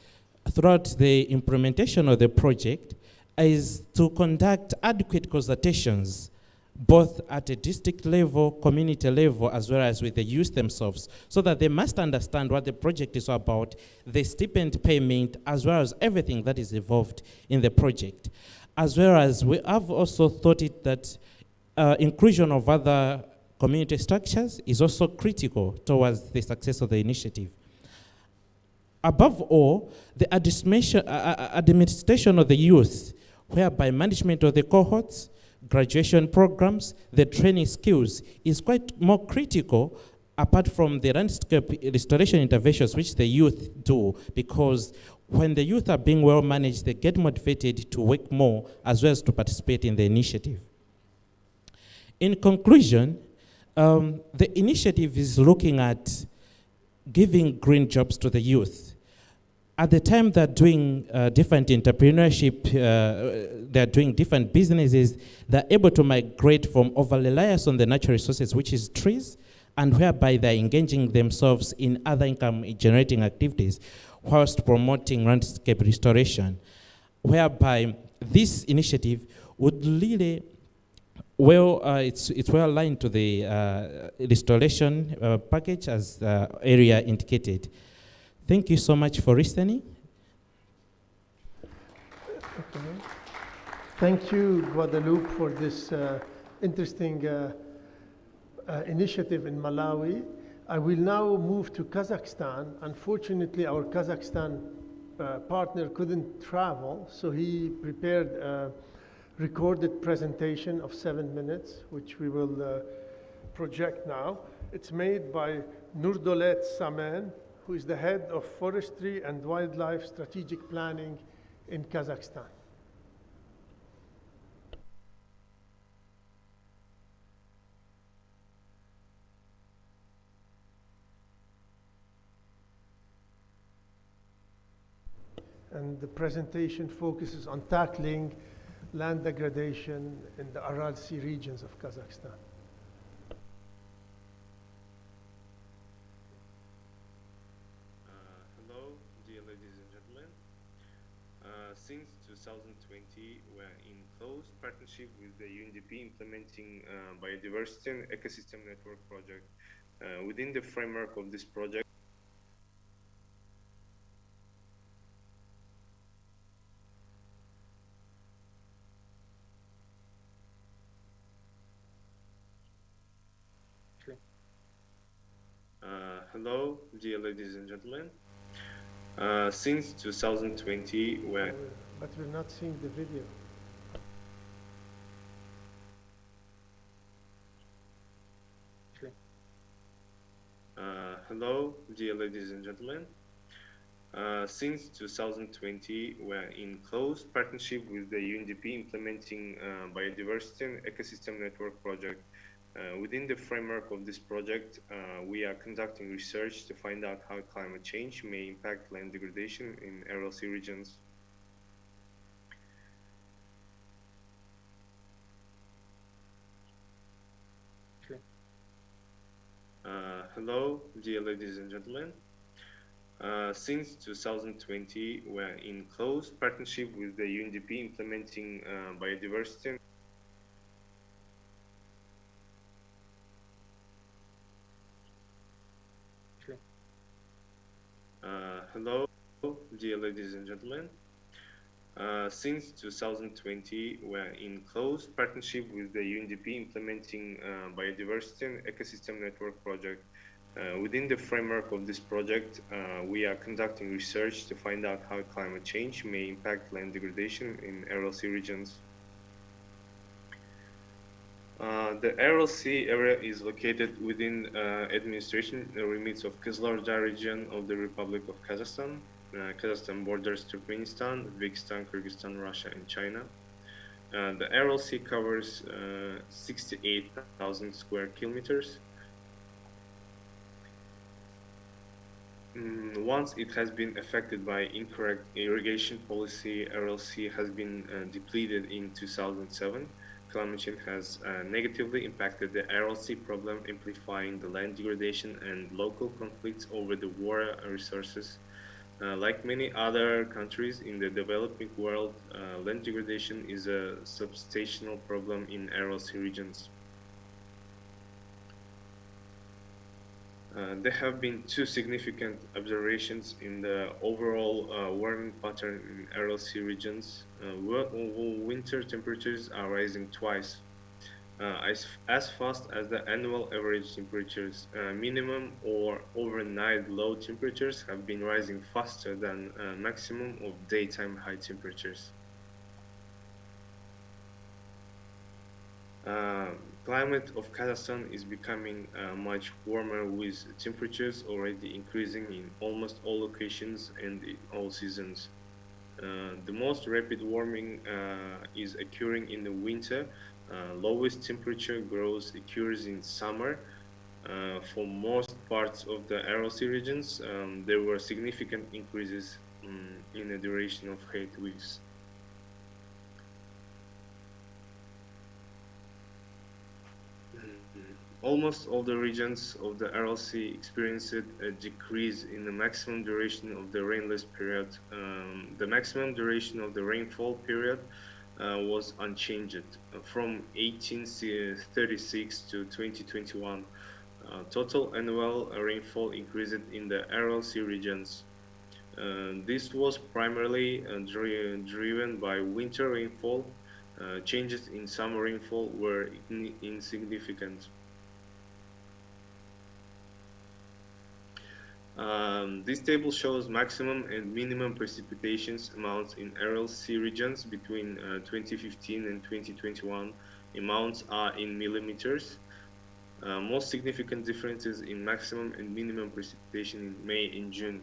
throughout the implementation of the project is to conduct adequate consultations, both at a district level, community level, as well as with the youth themselves, so that they must understand what the project is about, the stipend payment, as well as everything that is involved in the project. As well as we have also thought it that inclusion of other community structures is also critical towards the success of the initiative. Above all, the administration of the youth, whereby management of the cohorts, graduation programs, the training skills is quite more critical apart from the landscape restoration interventions which the youth do, because when the youth are being well managed, they get motivated to work more as well as to participate in the initiative. In conclusion, the initiative is looking at giving green jobs to the youth. At the time they're doing different entrepreneurship, they're doing different businesses, they're able to migrate from over-reliance on the natural resources, which is trees, and whereby they're engaging themselves in other income-generating activities, whilst promoting landscape restoration, whereby this initiative would really, it's well aligned to the restoration package as area indicated. Thank you so much for listening. Okay. Thank you, Guadalupe, for this interesting initiative in Malawi. I will now move to Kazakhstan. Unfortunately, our Kazakhstan partner couldn't travel, so he prepared a recorded presentation of 7 minutes, which we will project now. It's made by Nurdolet Samen, who is the head of forestry and wildlife strategic planning in Kazakhstan. And the presentation focuses on tackling land degradation in the Aral Sea regions of Kazakhstan. Hello, dear ladies and gentlemen. Since 2020, we're in close partnership with the UNDP implementing biodiversity and ecosystem network project. Within the framework of this project, hello, dear ladies and gentlemen. Since 2020, we're But we're not seeing the video. hello, dear ladies and gentlemen. Since 2020, we're in close partnership with the UNDP implementing biodiversity and ecosystem network project. Within the framework of this project, we are conducting research to find out how climate change may impact land degradation in RLC regions. Hello, dear ladies and gentlemen. Since 2020, we're in close partnership with the UNDP implementing biodiversity. Hello, dear ladies and gentlemen. Since 2020, we're in close partnership with the UNDP implementing biodiversity and ecosystem network project. Within the framework of this project, we are conducting research to find out how climate change may impact land degradation in RLC regions. The RLC area is located within administration remits of Kızıldağ region of the Republic of Kazakhstan. Kazakhstan borders Turkmenistan, Uzbekistan, Kyrgyzstan, Russia, and China. The RLC covers 68,000 square kilometers. Once it has been affected by incorrect irrigation policy, RLC has been depleted in 2007. Climate change has negatively impacted the RLC problem, amplifying the land degradation and local conflicts over the water resources. Like many other countries in the developing world, land degradation is a substantial problem in RLC regions. There have been two significant observations in the overall warming pattern in RLC regions. Winter temperatures are rising twice as fast as the annual average temperatures. Minimum or overnight low temperatures have been rising faster than maximum of daytime high temperatures. Climate of Kazakhstan is becoming much warmer, with temperatures already increasing in almost all locations and in all seasons. The most rapid warming is occurring in the winter. Lowest temperature growth occurs in summer. For most parts of the RLC regions, there were significant increases in the duration of heat waves. Almost all the regions of the RLC experienced a decrease in the maximum duration of the rainless period. The maximum duration of the rainfall period was unchanged from 1836 to 2021. Total annual rainfall increased in the RLC regions. This was primarily driven by winter rainfall. Changes in summer rainfall were insignificant. This table shows maximum and minimum precipitations amounts in RLC regions between 2015 and 2021. Amounts are in millimeters. Most significant differences in maximum and minimum precipitation in May and June.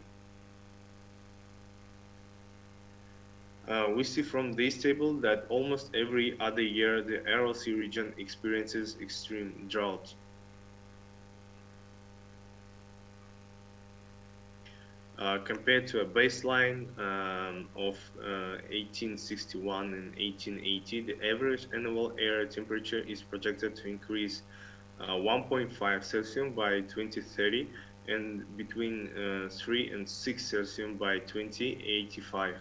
We see from this table that almost every other year the RLC region experiences extreme drought. Compared to a baseline of 1861 and 1880, the average annual air temperature is projected to increase 1.5 Celsius by 2030 and between 3 and 6 Celsius by 2085.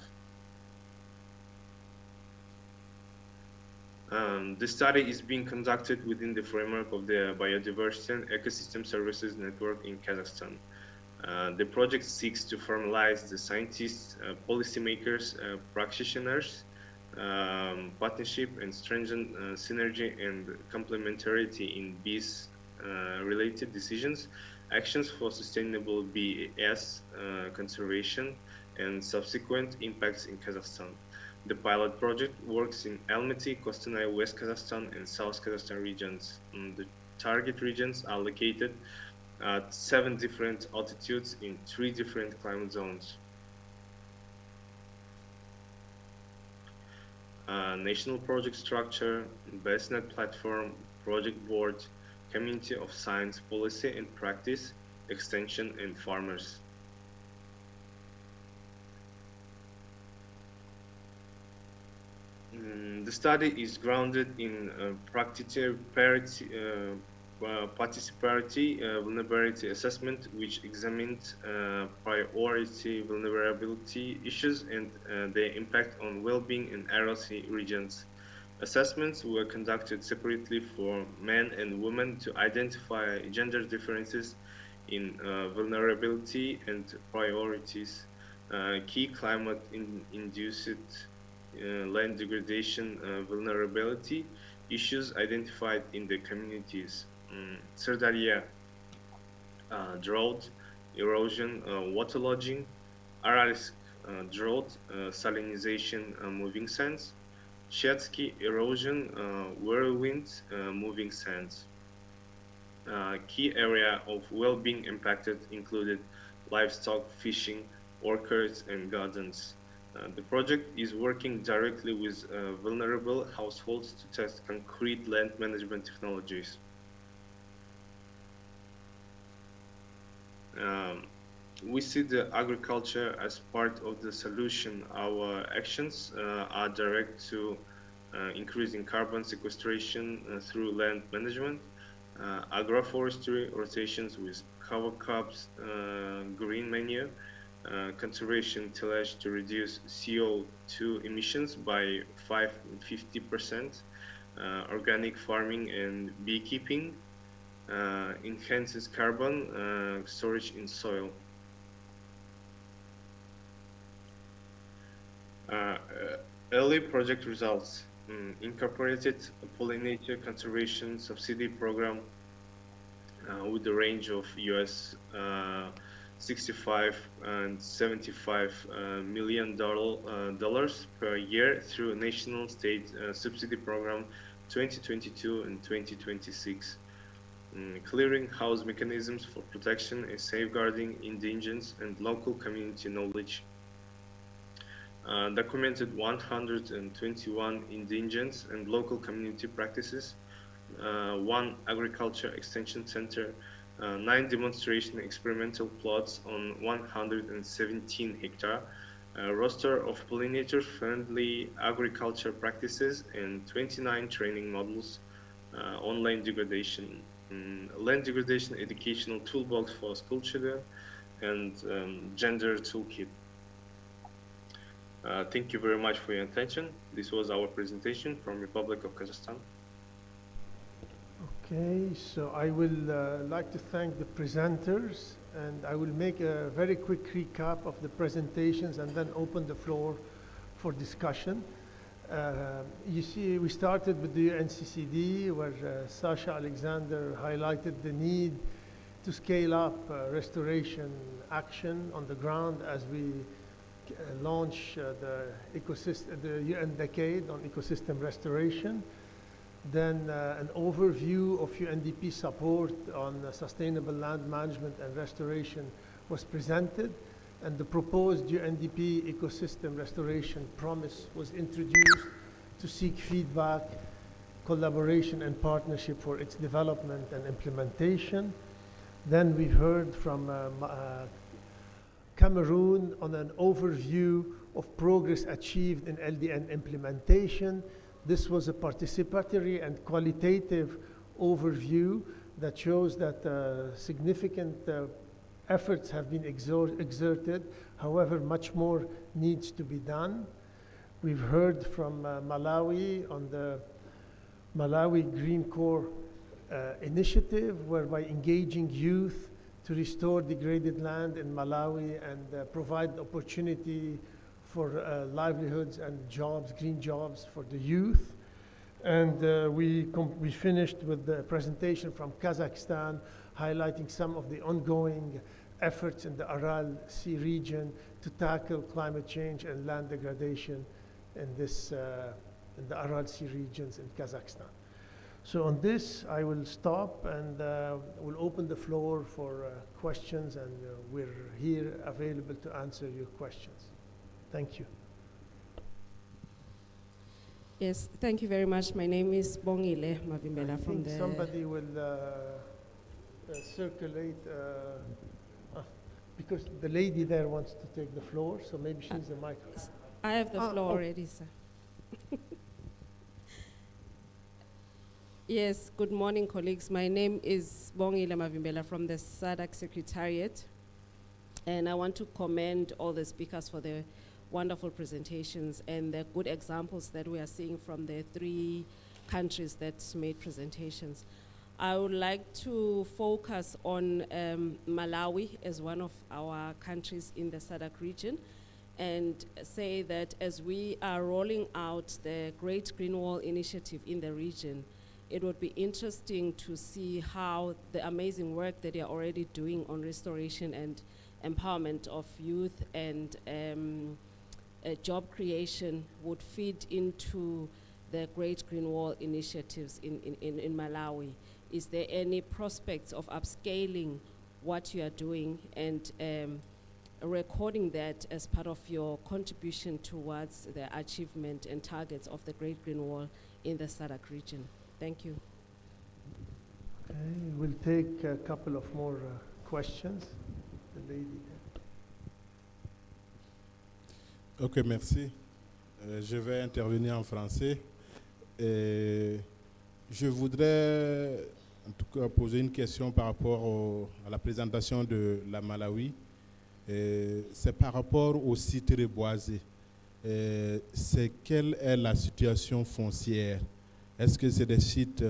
The study is being conducted within the framework of the Biodiversity and Ecosystem Services Network in Kazakhstan. The project seeks to formalize the scientists, policymakers, practitioners, partnership and strengthen synergy and complementarity in bees-related decisions, actions for sustainable BS conservation, and subsequent impacts in Kazakhstan. The pilot project works in Almaty, Kostanay, West Kazakhstan, and South Kazakhstan regions. The target regions are located at 7 different altitudes in 3 different climate zones. National project structure, BestNet platform, project board, community of science, policy and practice, extension, and farmers. The study is grounded in participatory vulnerability assessment, which examined priority vulnerability issues and their impact on well-being in RLC regions. Assessments were conducted separately for men and women to identify gender differences in vulnerability and priorities, key climate-induced land degradation vulnerability issues identified in the communities. Sirdarya, drought, erosion, waterlogging, Aralsk, drought, salinization, moving sands, Shetsky, erosion, whirlwind, moving sands. Key area of well-being impacted included livestock, fishing, orchards, and gardens. The project is working directly with vulnerable households to test concrete land management technologies. We see the agriculture as part of the solution. Our actions are direct to increasing carbon sequestration through land management, agroforestry rotations with cover crops, green manure, conservation tillage to reduce CO2 emissions by 50%, organic farming and beekeeping, enhances carbon storage in soil. Early project results. Incorporated pollinator conservation subsidy program with a range of US 65 and 75 million dollars per year through national state subsidy program 2022 and 2026. Clearinghouse mechanisms for protection and safeguarding indigenous and local community knowledge. Documented 121 indigenous and local community practices, 1 agriculture extension center, 9 demonstration experimental plots on 117 hectare, a roster of pollinator-friendly agriculture practices, and 29 training modules on land degradation. Land degradation educational toolbox for school children, and gender toolkit. Thank you very much for your attention. This was our presentation from Republic of Kazakhstan. Okay, so I will like to thank the presenters, and I will make a very quick recap of the presentations and then open the floor for discussion. You see, we started with the UNCCD, where Sasha Alexander highlighted the need to scale up restoration action on the ground as we launch the UN Decade on Ecosystem Restoration. Then an overview of UNDP support on sustainable land management and restoration was presented, and the proposed UNDP ecosystem restoration promise was introduced to seek feedback, collaboration, and partnership for its development and implementation. Then we heard from Cameroon on an overview of progress achieved in LDN implementation. This was a participatory and qualitative overview that shows that significant efforts have been exerted. However, much more needs to be done. We've heard from Malawi on the Malawi Green Core initiative, whereby engaging youth to restore degraded land in Malawi and provide opportunity for livelihoods and jobs, green jobs for the youth. And we finished with the presentation from Kazakhstan, highlighting some of the ongoing efforts in the Aral Sea region to tackle climate change and land degradation in in the Aral Sea regions in Kazakhstan. So on this, I will stop and will open the floor for questions, and we're here available to answer your questions. Thank you. Yes, thank you very much. My name is Bongile Mavimbela from the... Somebody will circulate, because the lady there wants to take the floor, so maybe she needs the microphone. I have the floor already, sir. Yes, good morning, colleagues. My name is Bongile Mavimbela from the SADC Secretariat, and I want to commend all the speakers for the wonderful presentations and the good examples that we are seeing from the 3 countries that made presentations. I would like to focus on Malawi as one of our countries in the SADC region, and say that as we are rolling out the Great Green Wall initiative in the region, it would be interesting to see how the amazing work that they are already doing on restoration and empowerment of youth and job creation would feed into the Great Green Wall initiatives in Malawi. Is there any prospects of upscaling what you are doing and recording that as part of your contribution towards the achievement and targets of the Great Green Wall in the SADC region? Thank you. Okay, we'll take a couple of more questions. The lady there. Ok, merci. Je vais intervenir en français. Je voudrais en tout cas poser une question par rapport à la présentation de la Malawi. C'est par rapport aux sites reboisés. Quelle est la situation foncière? Est-ce que c'est des sites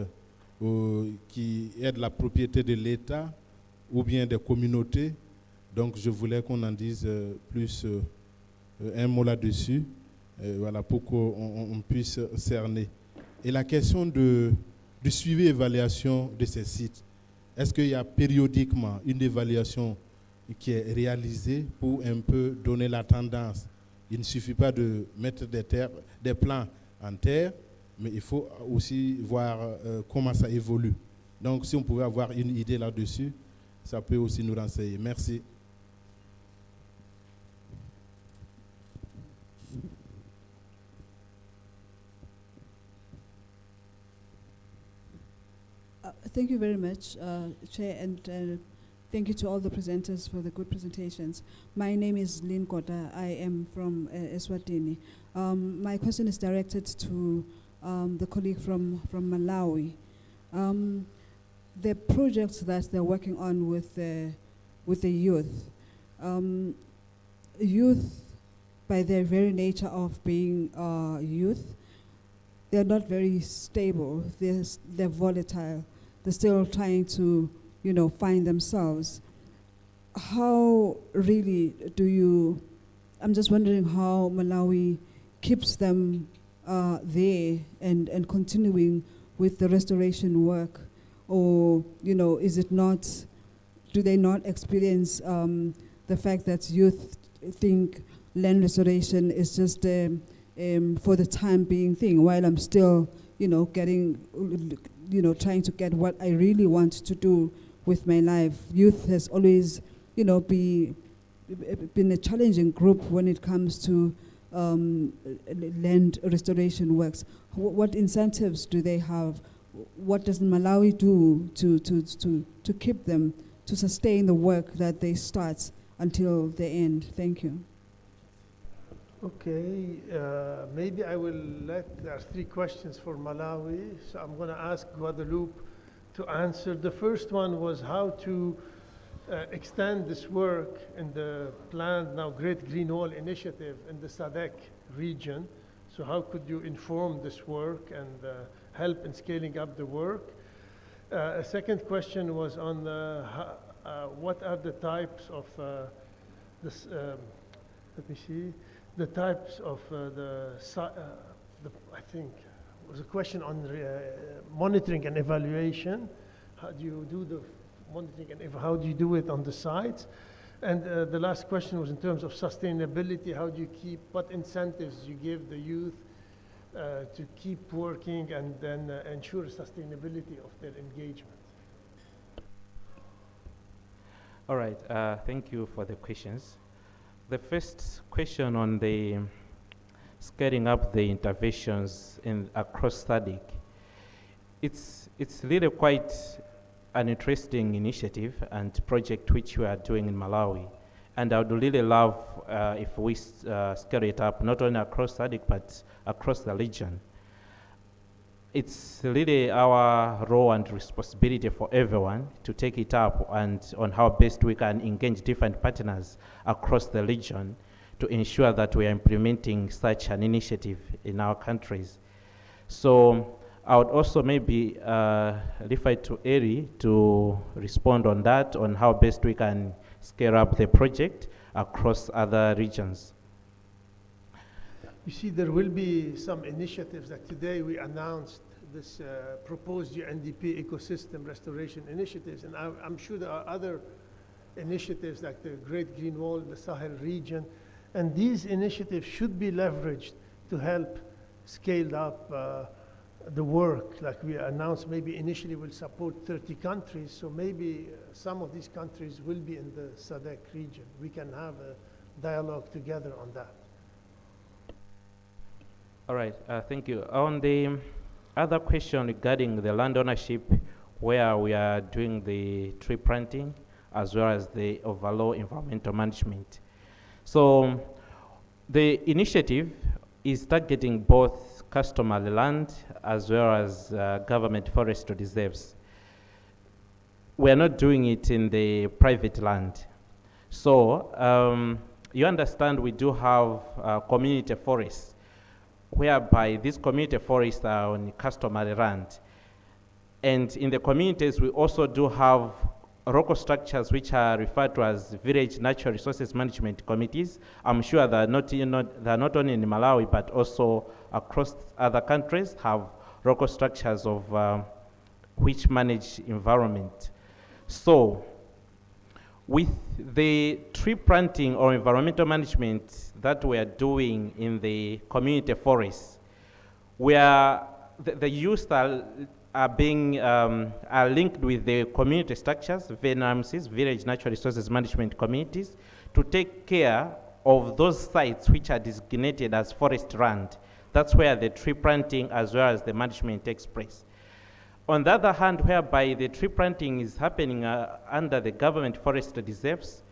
qui aident la propriété de l'État ou bien des communautés? Donc je voulais qu'on en dise plus un mot là-dessus, voilà, pour qu'on puisse cerner. Et la question du suivi et évaluation de ces sites, est-ce qu'il y a périodiquement une évaluation qui est réalisée pour un peu donner la tendance? Il ne suffit pas de mettre des plans en terre, mais il faut aussi voir comment ça évolue. Donc si on pouvait avoir une idée là-dessus, ça peut aussi nous renseigner. Merci. Thank you very much, Chair, and thank you to all the presenters for the good presentations. My name is Lynn Kota. I am from Eswatini. My question is directed to the colleague from Malawi. The projects that they're working on with the youth, youth, by their very nature of being youth, they're not very stable. They're volatile. They're still trying to, find themselves. How really do you, I'm just wondering how Malawi keeps them there and continuing with the restoration work, or, is it not, do they not experience the fact that youth think land restoration is just for the time being thing, while I'm still, trying to get what I really want to do with my life. Youth has always, been a challenging group when it comes to land restoration works. What incentives do they have? What does Malawi do to keep them, to sustain the work that they start until the end? Thank you. Okay, maybe I will there are 3 questions for Malawi, so I'm going to ask Guadalupe to answer. The first one was how to extend this work in the planned now Great Green Wall initiative in the SADC region. So how could you inform this work and help in scaling up the work. A second question was on what are the types of let me see, the types of I think it was a question on monitoring and evaluation. How do you do the monitoring and how do you do it on the sites? And the last question was in terms of sustainability. How do you keep, what incentives you give the youth to keep working and then ensure sustainability of their engagement? All right, thank you for the questions. The first question on the scaling up the interventions across SADC, it's really quite an interesting initiative and project which we are doing in Malawi. And I would really love if we scale it up, not only across SADC, but across the region. It's really our role and responsibility for everyone to take it up and on how best we can engage different partners across the region to ensure that we are implementing such an initiative in our countries. So I would also maybe refer to Eri to respond on that, on how best we can scale up the project across other regions. You see, there will be some initiatives that today we announced this proposed UNDP ecosystem restoration initiatives, and I'm sure there are other initiatives like the Great Green Wall in the Sahel region, and these initiatives should be leveraged to help scale up the work. Like we announced, maybe initially we'll support 30 countries, so maybe some of these countries will be in the SADC region. We can have a dialogue together on that. All right, thank you. On the other question regarding the land ownership, where we are doing the tree planting as well as the overall environmental management. So the initiative is targeting both customary land as well as government forest reserves. We are not doing it in the private land. So you understand we do have community forests, whereby these community forests are on customary land. And in the communities, we also do have local structures which are referred to as village natural resources management committees. I'm sure they're not only in Malawi, but also across other countries have local structures of which manage environment. So with the tree planting or environmental management that we are doing in the community forests, the youth are linked with the community structures, VNRMCs, Village Natural Resources Management Communities, to take care of those sites which are designated as forest land. That's where the tree planting as well as the management takes place. On the other hand, whereby the tree planting is happening under the government forest reserves,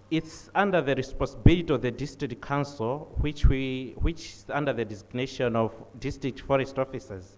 it's under the responsibility of the district council, which is under the designation of district forest officers,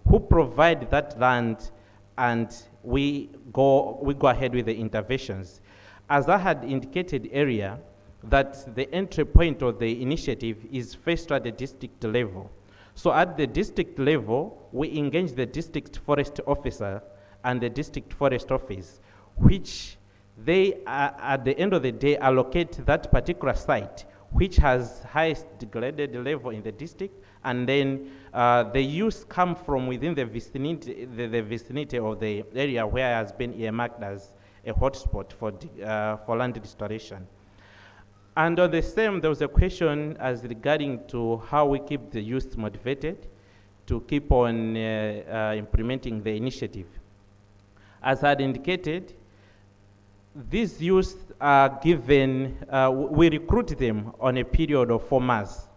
who provide that land, and we go ahead with the interventions. As I had indicated earlier, that the entry point of the initiative is first at the district level. So at the district level, we engage the district forest officer and the district forest office, which they, at the end of the day, allocate that particular site, which has highest degraded level in the district, and then the use come from within the vicinity of the area where has been earmarked as a hotspot for land restoration. And on the same, there was a question as regarding to how we keep the youth motivated to keep on implementing the initiative. As I had indicated, these youth are given, we recruit them on a period of 4 months.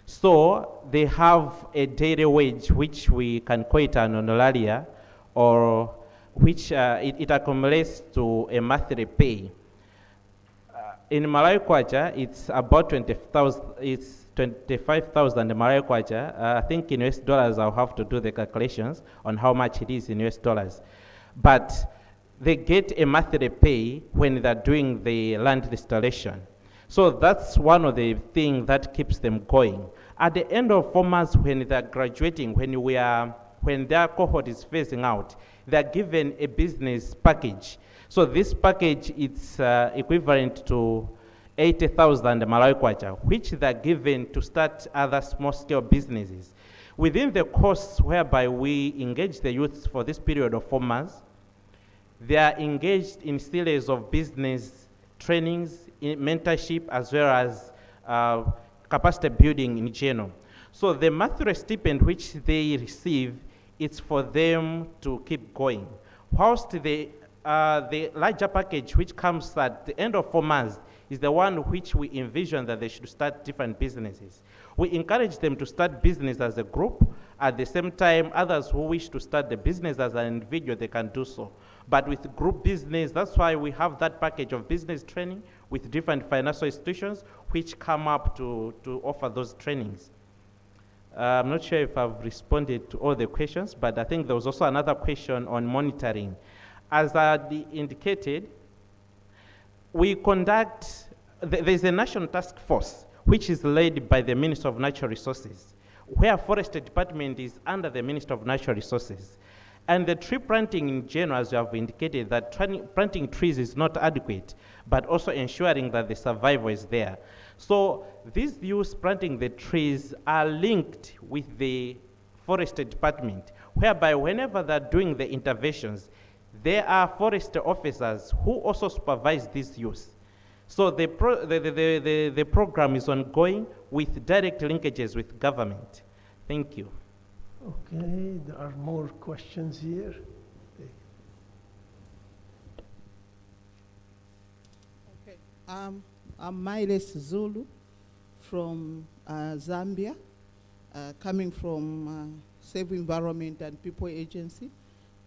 So they have a daily wage, which we can call it an honoraria, or which it accumulates to a monthly pay. In Malawi kwacha, it's about 20,000. It's 25,000 Malawi kwacha. I think in US dollars, I'll have to do the calculations on how much it is in US dollars. But they get a monthly pay when they're doing the land restoration. So that's one of the things that keeps them going. At the end of 4 months, when they're graduating, when we are when their cohort is phasing out, they're given a business package. So this package is equivalent to 80,000 Malawi kwacha, which they're given to start other small-scale businesses. Within the course whereby we engage the youth for this period of 4 months, they are engaged in series of business trainings, in mentorship, as well as capacity building in general. So the monthly stipend which they receive, it's for them to keep going. Whilst the larger package which comes at the end of 4 months is the one which we envision that they should start different businesses. We encourage them to start business as a group. At the same time, others who wish to start the business as an individual, they can do so. But with group business, that's why we have that package of business training with different financial institutions which come up to offer those trainings. I'm not sure if I've responded to all the questions, but I think there was also another question on monitoring. As I indicated, we conduct, there's a national task force which is led by the Minister of Natural Resources, where Forestry Department is under the Minister of Natural Resources. And the tree planting in general, as you have indicated, that planting trees is not adequate, but also ensuring that the survival is there. So these youths planting the trees are linked with the Forestry Department, whereby whenever they're doing the interventions, there are forestry officers who also supervise these youths. So the program is ongoing with direct linkages with government. Thank you. Okay, there are more questions here. Okay, I'm Miles Zulu from Zambia, coming from Save Environment and People Agency,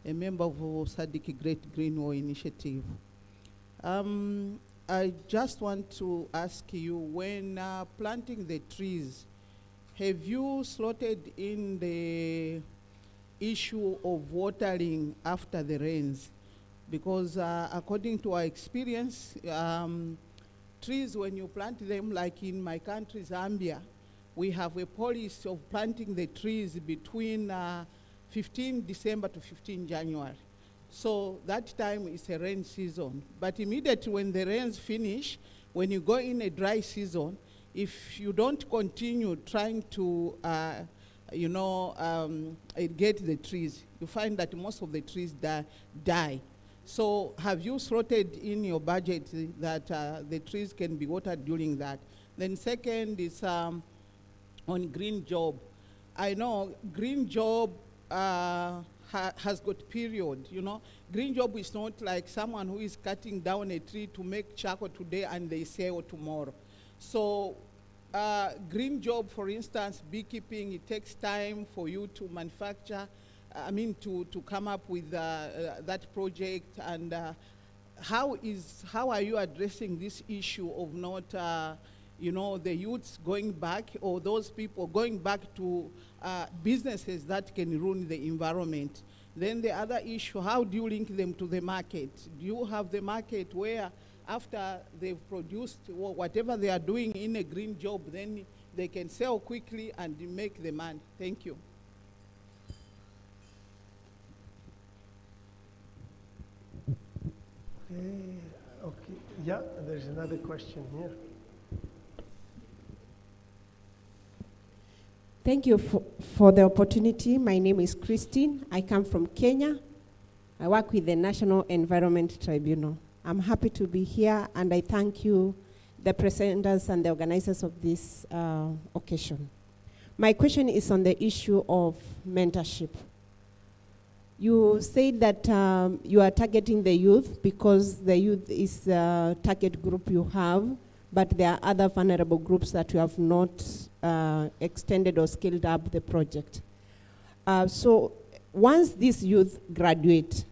a member of SADC Great Green War Initiative. I just want to ask you, when planting the trees, have you slotted in the issue of watering after the rains? Because according to our experience, trees, when you plant them, like in my country, Zambia, we have a policy of planting the trees between 15 December to 15 January. So that time is a rain season. But immediately when the rains finish, when you go in a dry season, if you don't continue trying to, get the trees, you find that most of the trees die. So have you slotted in your budget that the trees can be watered during that? Then second is on green job. I know green job has got period, you know. Green job is not like someone who is cutting down a tree to make charcoal today and they sell tomorrow. So green job, for instance, beekeeping, it takes time for you to manufacture, to come up with that project. And how are you addressing this issue of not, the youths going back, or those people going back to businesses that can ruin the environment? Then the other issue, how do you link them to the market? Do you have the market where after they've produced whatever they are doing in a green job, then they can sell quickly and make the money? Thank you. Okay. Yeah, there's another question here. Thank you for the opportunity. My name is Christine. I come from Kenya. I work with the National Environment Tribunal. I'm happy to be here, and I thank you, the presenters and the organizers of this occasion. My question is on the issue of mentorship. You said that you are targeting the youth because the youth is the target group you have, but there are other vulnerable groups that you have not extended or scaled up the project. So once these youth graduate,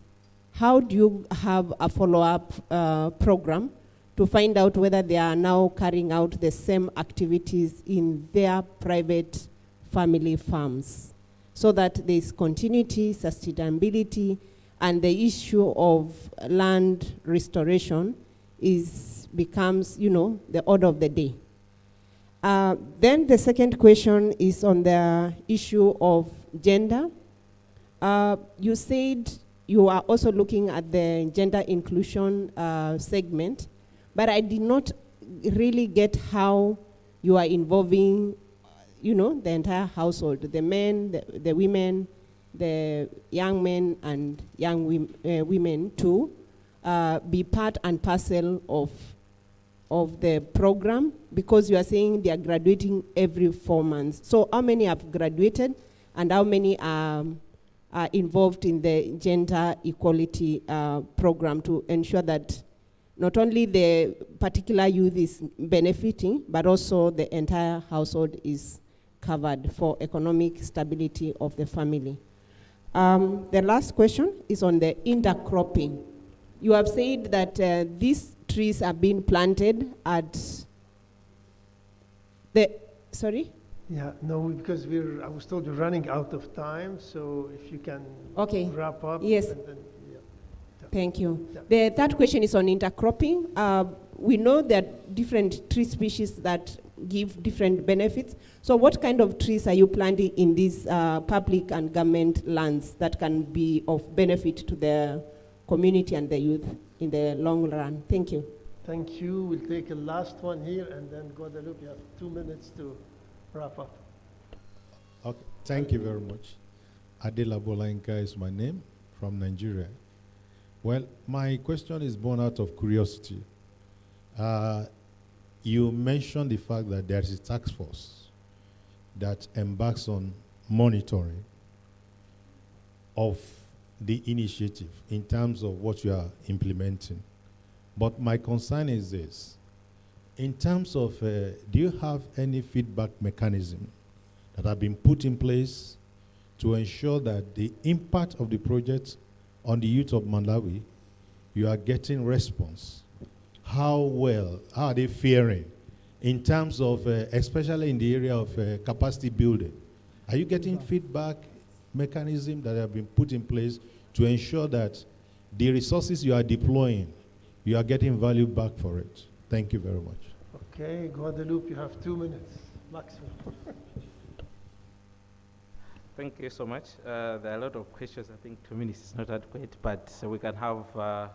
how do you have a follow-up program to find out whether they are now carrying out the same activities in their private family farms, so that there is continuity, sustainability, and the issue of land restoration becomes, the order of the day. Then the second question is on the issue of gender. You said you are also looking at the gender inclusion segment, but I did not really get how you are involving, the entire household, the men, the women, the young men and young women to be part and parcel of the program, because you are saying they are graduating every 4 months. So how many have graduated and how many are involved in the gender equality program to ensure that not only the particular youth is benefiting, but also the entire household is covered for economic stability of the family? The last question is on the intercropping. You have said that these trees are being planted at the, sorry? Yeah, no, because I was told we're running out of time, so if you can wrap up. Yes. And then, Thank you. Yeah. The third question is on intercropping. We know that different tree species that give different benefits. So what kind of trees are you planting in these public and government lands that can be of benefit to the community and the youth in the long run? Thank you. Thank you. We'll take a last one here, and then Guadalupe, you have 2 minutes to wrap up. Okay, thank you very much. Adela Bolanka is my name, from Nigeria. Well, my question is born out of curiosity. You mentioned the fact that there is a task force that embarks on monitoring of the initiative in terms of what you are implementing. But my concern is this. In terms of, do you have any feedback mechanism that have been put in place to ensure that the impact of the project on the youth of Malawi, you are getting response? How well are they faring in terms of, especially in the area of capacity building? Are you getting feedback mechanism that have been put in place to ensure that the resources you are deploying, you are getting value back for it? Thank you very much. Okay, Guadalupe, you have 2 minutes maximum. Thank you so much. There are a lot of questions. I think 2 minutes is not adequate, but we can have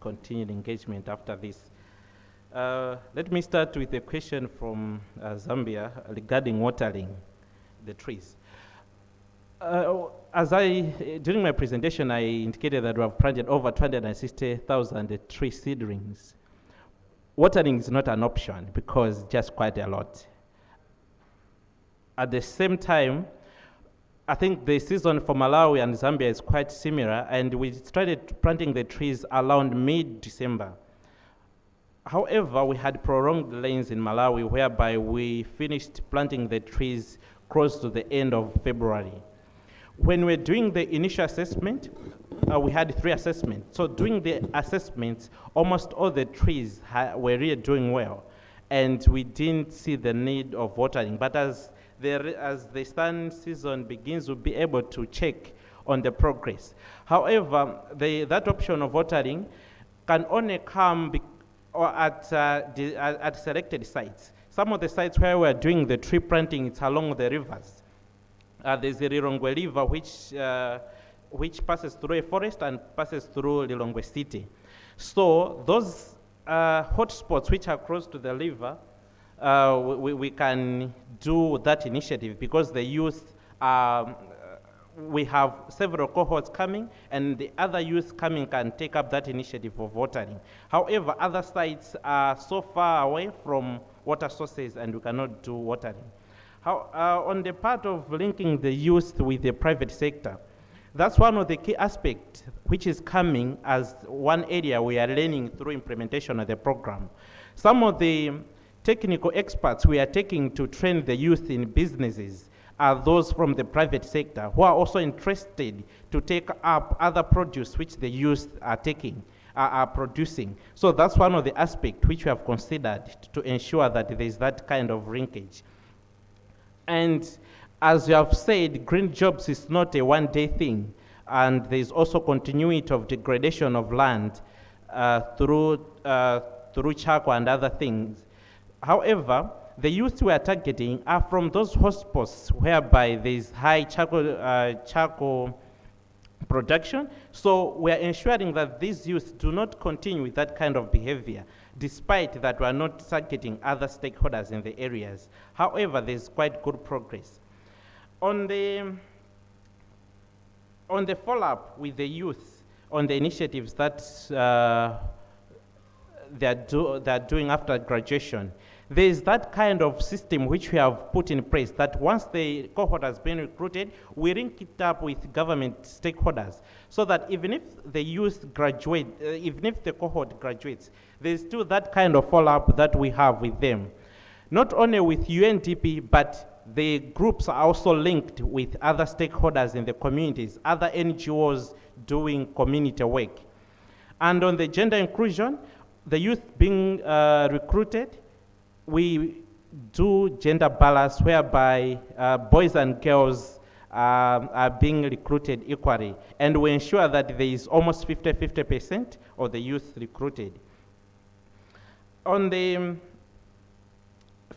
continued engagement after this. Let me start with a question from Zambia regarding watering the trees. During my presentation, I indicated that we have planted over 260,000 tree seedlings. Watering is not an option because just quite a lot. At the same time, I think the season for Malawi and Zambia is quite similar, and we started planting the trees around mid-December. However, we had prolonged rains in Malawi, whereby we finished planting the trees close to the end of February. When we were doing the initial assessment, we had 3 assessments. So doing the assessments, almost all the trees were really doing well, and we didn't see the need of watering. But as the sun season begins, we'll be able to check on the progress. However, that option of watering can only come at selected sites. Some of the sites where we're doing the tree planting, it's along the rivers. There's the Lilongwe River, which passes through a forest and passes through Lilongwe City. So those hotspots which are close to the river, we can do that initiative because the youth we have several cohorts coming, and the other youth coming can take up that initiative of watering. However, other sites are so far away from water sources and we cannot do watering. On the part of linking the youth with the private sector, that's one of the key aspects which is coming as one area we are learning through implementation of the program. Some of the technical experts we are taking to train the youth in businesses are those from the private sector who are also interested to take up other produce which the youth are producing. So that's one of the aspects which we have considered to ensure that there is that kind of linkage. And as you have said, green jobs is not a one-day thing, and there is also continuity of degradation of land through charcoal and other things. However, the youth we are targeting are from those hotspots whereby there is high charcoal production. So we're ensuring that these youth do not continue with that kind of behavior, despite that we're not targeting other stakeholders in the areas. However, there's quite good progress. On the follow-up with the youth, on the initiatives that they're doing after graduation, there is that kind of system which we have put in place that once the cohort has been recruited, we link it up with government stakeholders so that even if the youth graduate, even if the cohort graduates, there's still that kind of follow-up that we have with them. Not only with UNDP, but the groups are also linked with other stakeholders in the communities, other NGOs doing community work. And on the gender inclusion, the youth being recruited, we do gender balance whereby boys and girls are being recruited equally. And we ensure that there is almost 50% of the youth recruited. On the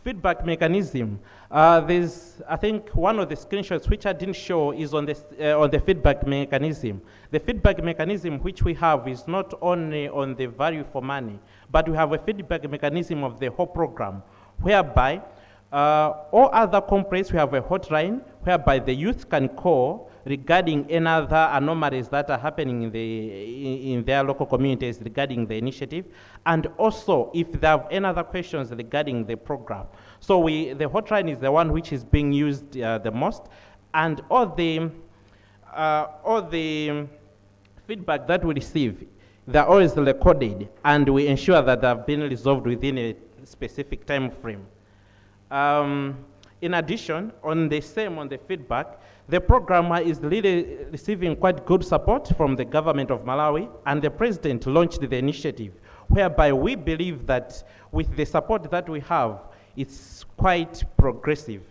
feedback mechanism, there's, I think, one of the screenshots which I didn't show is on the feedback mechanism. The feedback mechanism which we have is not only on the value for money, but we have a feedback mechanism of the whole program, whereby all other complaints, we have a hotline whereby the youth can call regarding any other anomalies that are happening in their local communities regarding the initiative, and also if they have any other questions regarding the program. So the hotline is the one which is being used the most, and all the feedback that we receive, they're always recorded, and we ensure that they've been resolved within a specific time frame. In addition, on the feedback, the program is really receiving quite good support from the government of Malawi, and the president launched the initiative, whereby we believe that with the support that we have, it's quite progressive.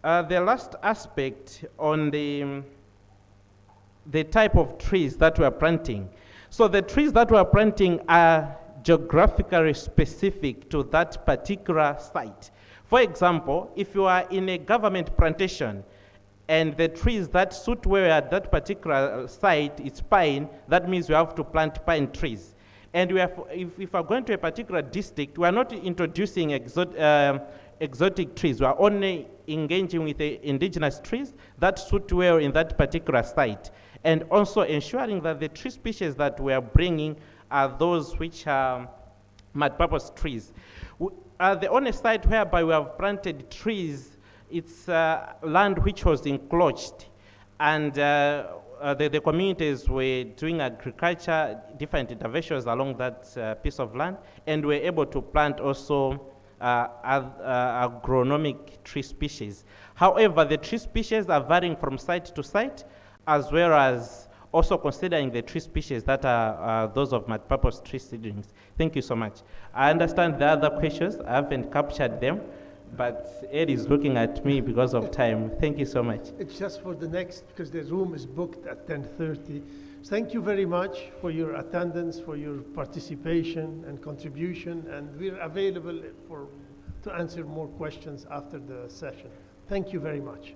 The last aspect on the type of trees that we're planting. So the trees that we're planting are geographically specific to that particular site. For example, if you are in a government plantation and the trees that suit well at that particular site is pine, that means we have to plant pine trees. And if we're going to a particular district, we are not introducing exotic trees. We are only engaging with the indigenous trees that suit well in that particular site. And also ensuring that the tree species that we are bringing are those which are multi-purpose trees. The only site whereby we have planted trees, it's land which was enclosed, and the communities were doing agriculture, different interventions along that piece of land, and were able to plant also agronomic tree species. However, the tree species are varying from site to site, as well as also considering the tree species that are those of multi-purpose tree seedlings. Thank you so much. I understand the other questions. I haven't captured them, but Ed is looking at me because of time. Thank you so much. It's just for the next, because the room is booked at 10:30. Thank you very much for your attendance, for your participation and contribution, and we're available to answer more questions after the session. Thank you very much.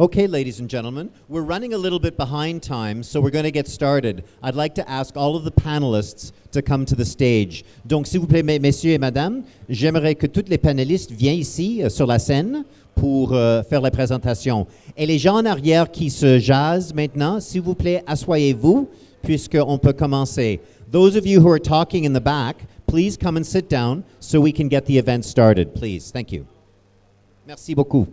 Okay, ladies and gentlemen, we're running a little bit behind time, so we're going to get started. I'd like to ask all of the panelists to come to the stage. Donc, s'il vous plaît, messieurs et madame, j'aimerais que tous les panélistes viennent ici, sur la scène, pour faire la présentation. Et les gens en arrière qui se jasent maintenant, s'il vous plaît, asseyez-vous, puisqu'on peut commencer. Those of you who are talking in the back, please come and sit down so we can get the event started, please. Thank you. Merci beaucoup.